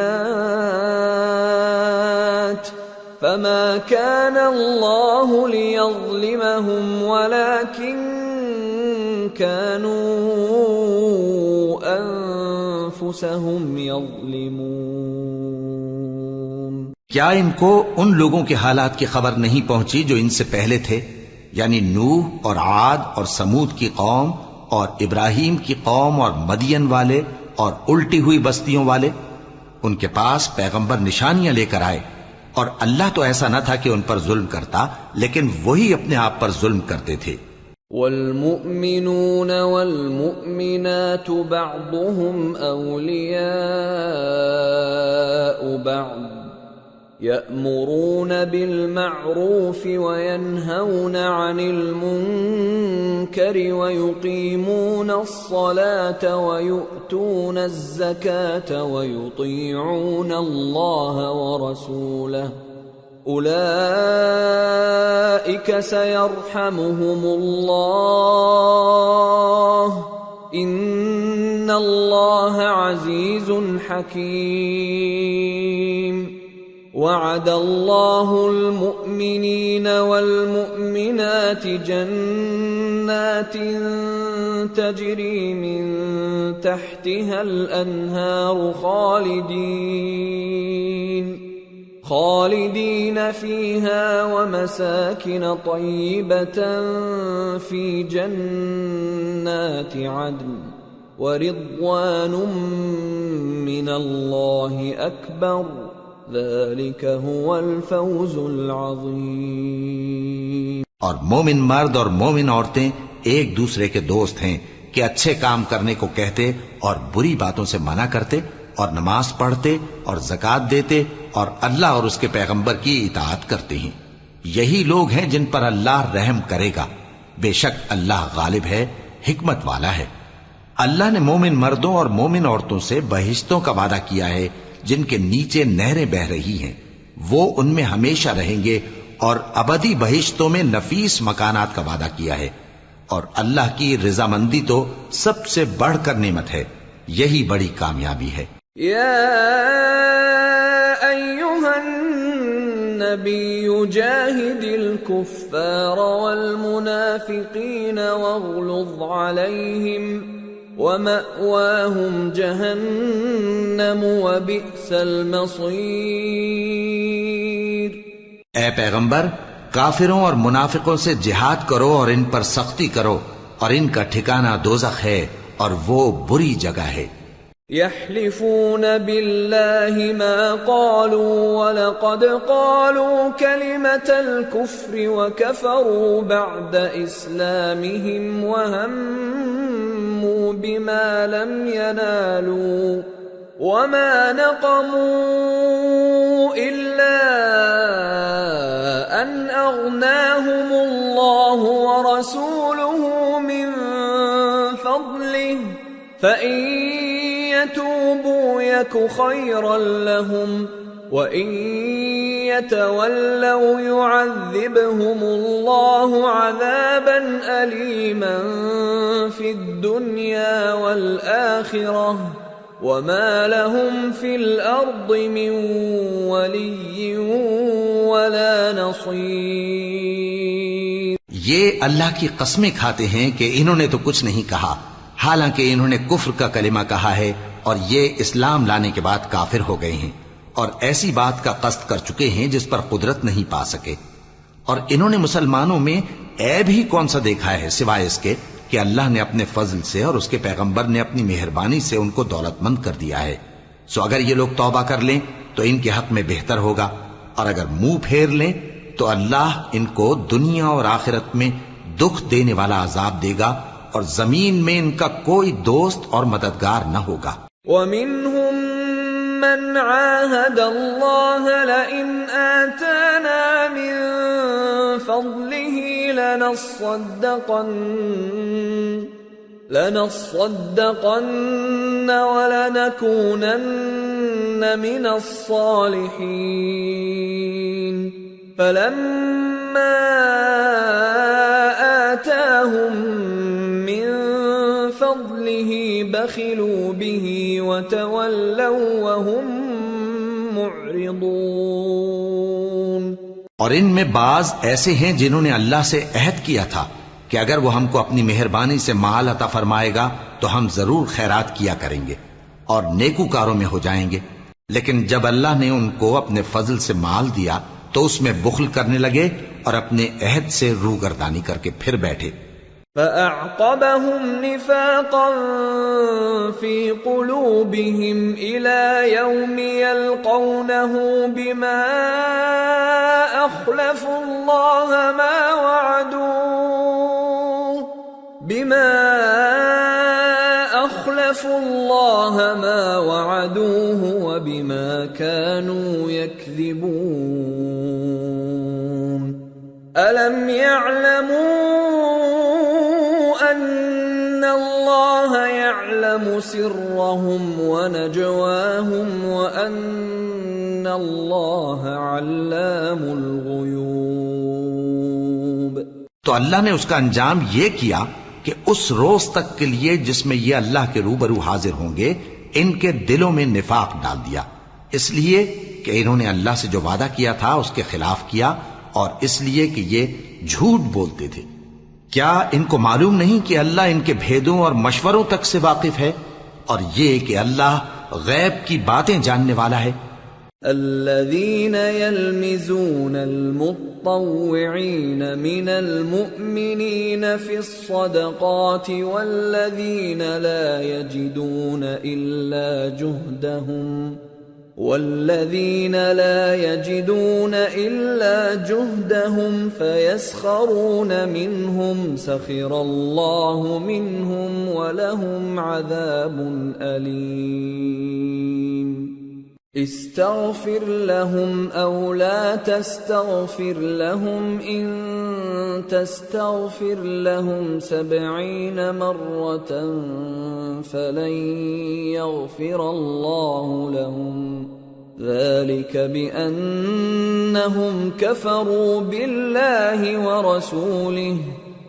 فَمَا كَانَ اللَّهُ لِيَظْلِمَهُمْ وَلَكِنْ كَانُوا أَنفُسَهُمْ يَظْلِمُونَ۔ کیا ان کو ان لوگوں کے حالات کی خبر نہیں پہنچی جو ان سے پہلے تھے، یعنی نوح اور عاد اور سمود کی قوم اور ابراہیم کی قوم اور مدین والے اور الٹی ہوئی بستیوں والے؟ ان کے پاس پیغمبر نشانیاں لے کر آئے، اور اللہ تو ایسا نہ تھا کہ ان پر ظلم کرتا، لیکن وہی اپنے آپ پر ظلم کرتے تھے۔ والمؤمنون والمؤمنات بعضهم أولياء بعض يأمرون بالمعروف وينهون عن المنكر ويقيمون الصلاة ويؤتون الزكاة ويطيعون الله ورسوله أولئك سيرحمهم الله إن الله عزيز حكيم۔ وعد الله المؤمنين والمؤمنات جنات تجري من تحتها الأنهار خالدين فيها ومساكن طيبة في جنات عدن ورضوان من الله أكبر ذلك هو الفوز العظیم۔ اور مومن مرد اور مومن عورتیں ایک دوسرے کے دوست ہیں کہ اچھے کام کرنے کو کہتے اور بری باتوں سے منع کرتے اور نماز پڑھتے اور زکوٰۃ دیتے اور اللہ اور اس کے پیغمبر کی اطاعت کرتے ہیں۔ یہی لوگ ہیں جن پر اللہ رحم کرے گا، بے شک اللہ غالب ہے، حکمت والا ہے۔ اللہ نے مومن مردوں اور مومن عورتوں سے بہشتوں کا وعدہ کیا ہے جن کے نیچے نہریں بہ رہی ہیں، وہ ان میں ہمیشہ رہیں گے، اور ابدی بہشتوں میں نفیس مکانات کا وعدہ کیا ہے، اور اللہ کی رضامندی تو سب سے بڑھ کر نعمت ہے، یہی بڑی کامیابی ہے۔ یا ایھا النبی جاہد الکفار والمنافقین واغلظ علیہم وَمَأْوَاهُمْ جَهَنَّمُ وَبِئْسَ الْمَصِيرُ۔ اے پیغمبر، کافروں اور منافقوں سے جہاد کرو اور ان پر سختی کرو، اور ان کا ٹھکانہ دوزخ ہے اور وہ بری جگہ ہے۔ يحلفون بالله ما قالوا ولقد قالوا كلمة الكفر وكفروا بعد إسلامهم وهموا بما لم ينالوا وما نقموا إلا أن أغناهم الله ورسوله من فضله فإن يتوبوا يك خيرا لهم وإن يتولوا يعذبهم الله عذابا أليما في الدنيا والآخرة وما لهم في الأرض من ولي ولا نصير۔ یہ اللہ کی قسمیں کھاتے ہیں کہ انہوں نے تو کچھ نہیں کہا، حالانکہ انہوں نے کفر کا کلمہ کہا ہے اور یہ اسلام لانے کے بعد کافر ہو گئے ہیں، اور ایسی بات کا قصد کر چکے ہیں جس پر قدرت نہیں پا سکے۔ اور انہوں نے مسلمانوں میں عیب ہی کون سا دیکھا ہے سوائے اس کے کہ اللہ نے اپنے فضل سے اور اس کے پیغمبر نے اپنی مہربانی سے ان کو دولت مند کر دیا ہے۔ سو اگر یہ لوگ توبہ کر لیں تو ان کے حق میں بہتر ہوگا، اور اگر منہ پھیر لیں تو اللہ ان کو دنیا اور آخرت میں دکھ دینے والا عذاب دے گا، اور زمین میں ان کا کوئی دوست اور مددگار نہ ہوگا۔ وَمِنْهُمْ مَنْ عَاهَدَ اللَّهَ لَئِنْ آتَانَا مِنْ فَضْلِهِ لنصدقن ولنكونن من الصالحين فلما آتاهم من فضله بخلوا به وتولوا وهم معرضون۔ اور ان میں بعض ایسے ہیں جنہوں نے اللہ سے عہد کیا تھا کہ اگر وہ ہم کو اپنی مہربانی سے مال عطا فرمائے گا تو ہم ضرور خیرات کیا کریں گے اور نیکوکاروں میں ہو جائیں گے، لیکن جب اللہ نے ان کو اپنے فضل سے مال دیا تو اس میں بخل کرنے لگے اور اپنے عہد سے روگردانی کر کے پھر بیٹھے۔ فأعقبهم نفاقا في قلوبهم إلى يوم يلقونه بما أخلفوا الله ما وعدوه وبما كانوا يكذبون ألم يعلموا أن الله يعلم سرهم ونجواهم وأن الله علام الغيوب۔ تو اللہ نے اس کا انجام یہ کیا کہ اس روز تک کے لیے جس میں یہ اللہ کے روبرو حاضر ہوں گے ان کے دلوں میں نفاق ڈال دیا، اس لیے کہ انہوں نے اللہ سے جو وعدہ کیا تھا اس کے خلاف کیا، اور اس لیے کہ یہ جھوٹ بولتے تھے۔ کیا ان کو معلوم نہیں کہ اللہ ان کے بھیدوں اور مشوروں تک سے واقف ہے، اور یہ کہ اللہ غیب کی باتیں جاننے والا ہے۔ الذين يلمزون المطوعين من المؤمنين في الصدقات والذين لا يجدون إلا جهدهم فيسخرون منهم سخر الله منهم ولهم عذاب أليم استغفر لهم أو لا تستغفر لهم إن تستغفر لهم 70 مرة فلن يغفر الله لهم ذلك بأنهم كفروا بالله ورسوله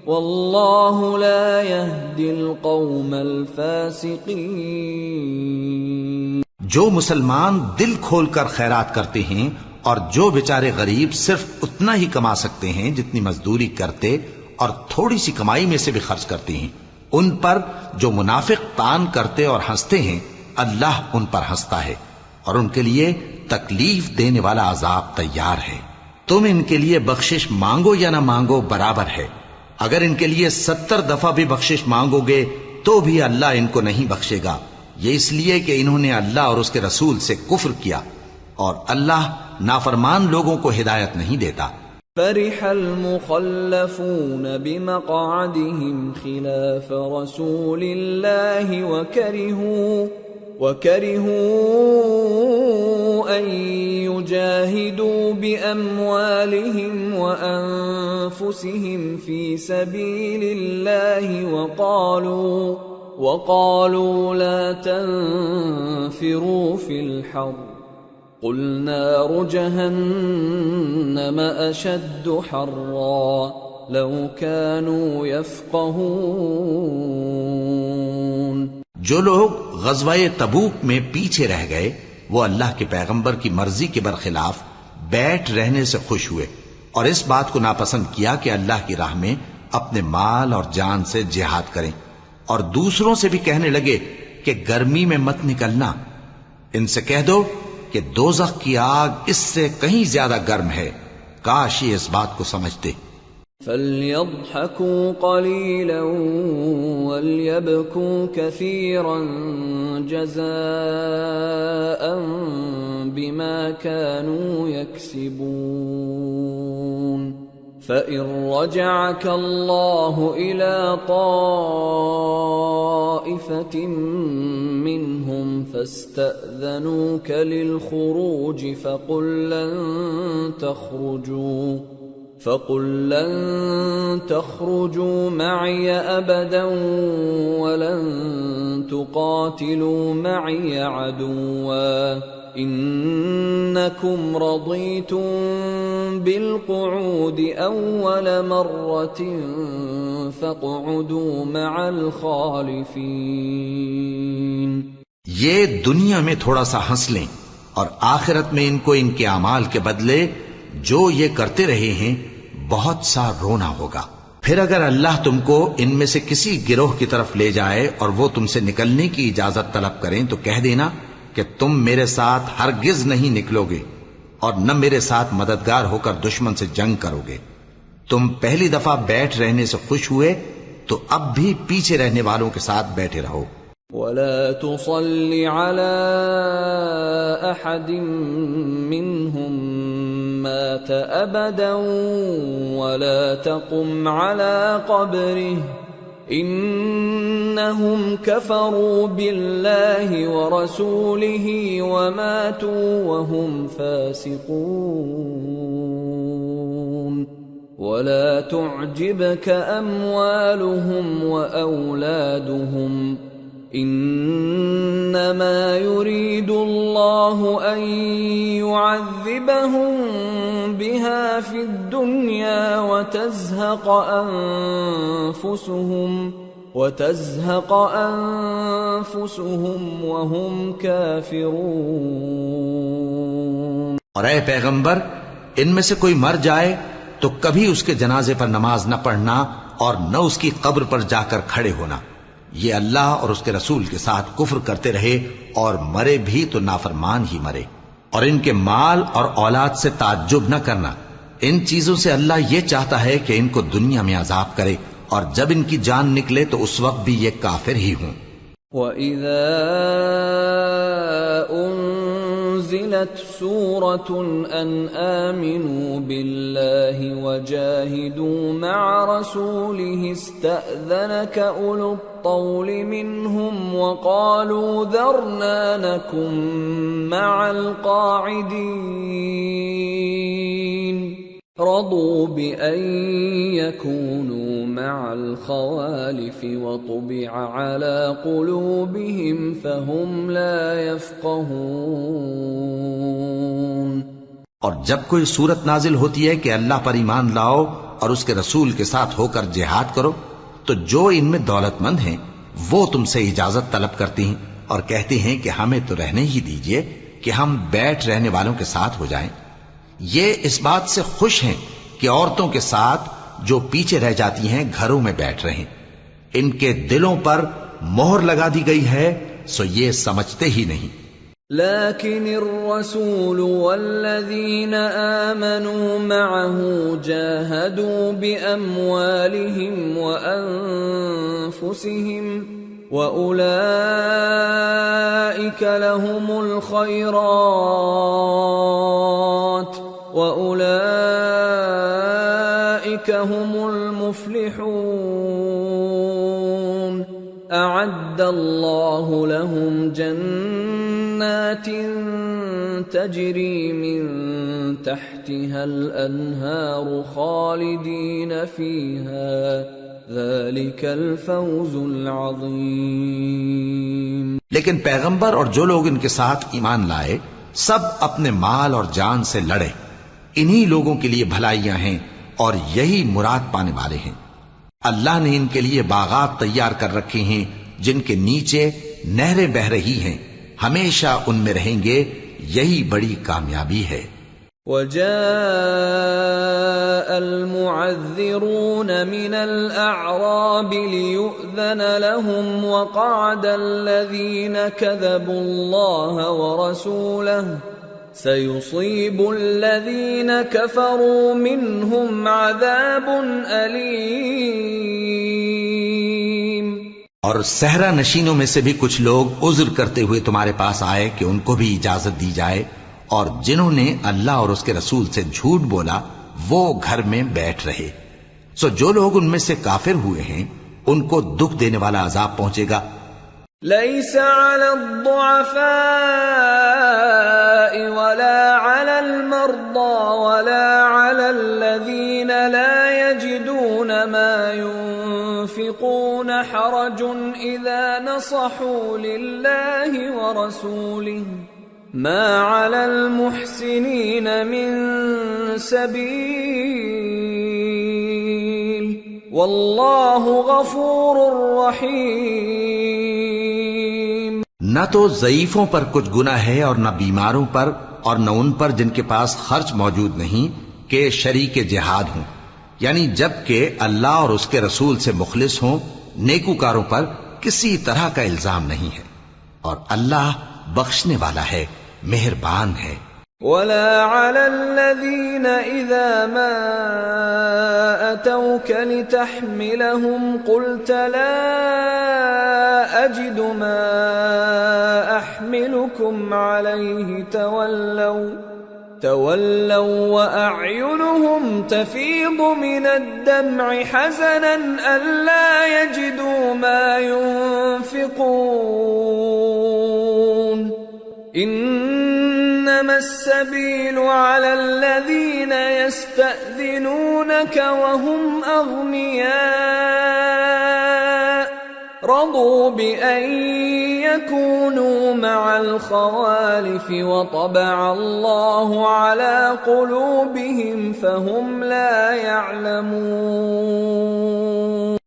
والله لا يهدي القوم الفاسقين۔ جو مسلمان دل کھول کر خیرات کرتے ہیں اور جو بیچارے غریب صرف اتنا ہی کما سکتے ہیں جتنی مزدوری کرتے اور تھوڑی سی کمائی میں سے بھی خرچ کرتے ہیں، ان پر جو منافق تان کرتے اور ہنستے ہیں اللہ ان پر ہنستا ہے اور ان کے لیے تکلیف دینے والا عذاب تیار ہے۔ تم ان کے لیے بخشش مانگو یا نہ مانگو برابر ہے، اگر ان کے لیے 70 دفعہ بھی بخشش مانگو گے تو بھی اللہ ان کو نہیں بخشے گا، یہ اس لیے کہ انہوں نے اللہ اور اس کے رسول سے کفر کیا، اور اللہ نافرمان لوگوں کو ہدایت نہیں دیتا۔ فرح المخلفون بمقعدهم خلاف رسول الله وكرهوا أن يجاهدوا بأموالهم وأنفسهم في سبيل الله وقالوا لا تنفروا في الحر قل نار جهنم أشد حرا لو كانوا يفقهون۔ جو لوگ غزوہ تبوک میں پیچھے رہ گئے وہ اللہ کے پیغمبر کی مرضی کے برخلاف بیٹھ رہنے سے خوش ہوئے اور اس بات کو ناپسند کیا کہ اللہ کی راہ میں اپنے مال اور جان سے جہاد کریں، اور دوسروں سے بھی کہنے لگے کہ گرمی میں مت نکلنا۔ ان سے کہہ دو کہ دوزخ کی آگ اس سے کہیں زیادہ گرم ہے، کاش یہ اس بات کو سمجھتے۔ فَلْيَضْحَكُوا قَلِيلًا وَلْيَبْكُوا كَثِيرًا جَزَاءً بِمَا كَانُوا يَكْسِبُونَ۔ فَإِن رَّجَعَكَ اللَّهُ إِلَى طَائِفَةٍ مِّنْهُمْ فَاسْتَأْذَنُوكَ لِلْخُرُوجِ فَقُل لَّن فقل لن تخرجوا معي أبدا ولن تقاتلوا معي عدوا إنكم رضيتم بالقعود أول مرة فاقعدوا مع الخالفين. یہ دنیا میں تھوڑا سا ہنس لیں اور آخرت میں ان کو ان کے اعمال کے بدلے جو یہ کرتے رہے ہیں بہت سا رونا ہوگا. پھر اگر اللہ تم کو ان میں سے کسی گروہ کی طرف لے جائے اور وہ تم سے نکلنے کی اجازت طلب کریں تو کہہ دینا کہ تم میرے ساتھ ہرگز نہیں نکلو گے اور نہ میرے ساتھ مددگار ہو کر دشمن سے جنگ کرو گے. تم پہلی دفعہ بیٹھ رہنے سے خوش ہوئے تو اب بھی پیچھے رہنے والوں کے ساتھ بیٹھے رہو. ولا تصل على أحد منهم مات أبدا ولا تقم على قبره إنهم كفروا بالله ورسوله وماتوا وهم فاسقون. ولا تعجبك أموالهم وأولادهم إنما يريد الله أن يعذبهم بها في الدنيا وتزهق أنفسهم وهم كافرون. اور اے پیغمبر ان میں سے کوئی مر جائے تو کبھی اس کے جنازے پر نماز نہ پڑھنا اور نہ اس کی قبر پر جا کر کھڑے ہونا. یہ اللہ اور اس کے رسول کے ساتھ کفر کرتے رہے اور مرے بھی تو نافرمان ہی مرے. اور ان کے مال اور اولاد سے تعجب نہ کرنا. ان چیزوں سے اللہ یہ چاہتا ہے کہ ان کو دنیا میں عذاب کرے اور جب ان کی جان نکلے تو اس وقت بھی یہ کافر ہی ہوں. وَإِذَا أُنزِلَتْ سُورَةٌ أَنْ آمِنُوا بِاللَّهِ وَجَاهِدُوا مَعَ رَسُولِهِ اسْتَأْذَنَكَ أُولُو الطَّوْلِ مِنْهُمْ وَقَالُوا ذَرْنَا نَكُنْ مَعَ الْقَاعِدِينَ رَضُوا بِأَنْ يَكُونُوا مَعَ الْخَوَالِفِ وَطُبِعَ عَلَى قُلُوبِهِمْ فَهُمْ لَا يَفْقَهُونَ. اور جب کوئی صورت نازل ہوتی ہے کہ اللہ پر ایمان لاؤ اور اس کے رسول کے ساتھ ہو کر جہاد کرو تو جو ان میں دولت مند ہیں وہ تم سے اجازت طلب کرتی ہیں اور کہتے ہیں کہ ہمیں تو رہنے ہی دیجئے کہ ہم بیٹھ رہنے والوں کے ساتھ ہو جائیں. یہ اس بات سے خوش ہیں کہ عورتوں کے ساتھ جو پیچھے رہ جاتی ہیں گھروں میں بیٹھ رہیں. ان کے دلوں پر مہر لگا دی گئی ہے سو یہ سمجھتے ہی نہیں. لكن الرسول والذين آمنوا معه جاهدوا بأموالهم وأنفسهم وأولئك لهم الخيرات وأولئك هم المفلحون. أعد الله لهم جنات تجري من تحتها الأنهار خالدين فيها ذلك الفوز العظيم. لیکن پیغمبر اور جو لوگ ان کے ساتھ ایمان لائے سب اپنے مال اور جان سے لڑے. انہی لوگوں کے لیے بھلائیاں ہیں اور یہی مراد پانے والے ہیں. اللہ نے ان کے لیے باغات تیار کر رکھے ہیں جن کے نیچے نہریں بہ رہی ہیں. ہمیشہ ان میں رہیں گے. یہی بڑی کامیابی ہے. وَجَاءَ الْمُعَذِّرُونَ مِنَ الْأَعْرَابِ لِيُؤْذَنَ لَهُمْ وَقَعَدَ الَّذِينَ كَذَبُوا اللَّهَ وَرَسُولَهُ سَيُصِيبُ الَّذِينَ كَفَرُوا مِنْهُمْ عَذَابٌ أَلِيمٌ. اور صحرا نشینوں میں سے بھی کچھ لوگ عذر کرتے ہوئے تمہارے پاس آئے کہ ان کو بھی اجازت دی جائے اور جنہوں نے اللہ اور اس کے رسول سے جھوٹ بولا وہ گھر میں بیٹھ رہے. سو جو لوگ ان میں سے کافر ہوئے ہیں ان کو دکھ دینے والا عذاب پہنچے گا. ليس على الضعفاء ولا على المرضى ولا على على الذين لا يجدون ما ينفقون حرج إذا نصحوا لله ورسوله ما على المحسنين من سبيل والله غفور رحيم۔ نہ تو ضعیفوں پر کچھ گناہ ہے اور نہ بیماروں پر اور نہ ان پر جن کے پاس خرچ موجود نہیں کہ شریک جہاد ہوں، یعنی جب کہ اللہ اور اس کے رسول سے مخلص ہوں، نیکوکاروں پر کسی طرح کا الزام نہیں ہے، اور اللہ بخشنے والا ہے، مہربان ہے۔ ولا على الذين إذا ما أتوك لتحملهم قلت لا أجد ما أحملكم عليه تولوا وأعينهم تفيض من الدمع حزنا ألا يجدوا ما ينفقون إنما السبيل على الذين يستأذنونك وهم أغنياء رضوا بأن يكونوا مع الخوالف وطبع الله على قلوبهم فهم لا يعلمون۔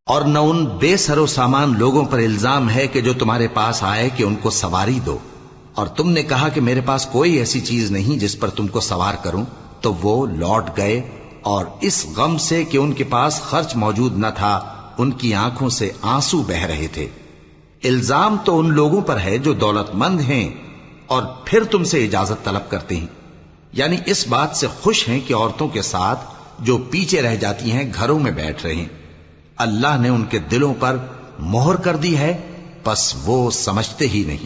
اور نہ ان بے سر و سامان لوگوں پر الزام ہے کہ جو تمہارے پاس آئے کہ ان کو سواری دو، اور تم نے کہا کہ میرے پاس کوئی ایسی چیز نہیں جس پر تم کو سوار کروں، تو وہ لوٹ گئے، اور اس غم سے کہ ان کے پاس خرچ موجود نہ تھا ان کی آنکھوں سے آنسو بہ رہے تھے۔ الزام تو ان لوگوں پر ہے جو دولت مند ہیں اور پھر تم سے اجازت طلب کرتے ہیں، یعنی اس بات سے خوش ہیں کہ عورتوں کے ساتھ جو پیچھے رہ جاتی ہیں گھروں میں بیٹھ رہے ہیں۔ اللہ نے ان کے دلوں پر مہر کر دی ہے، پس وہ سمجھتے ہی نہیں۔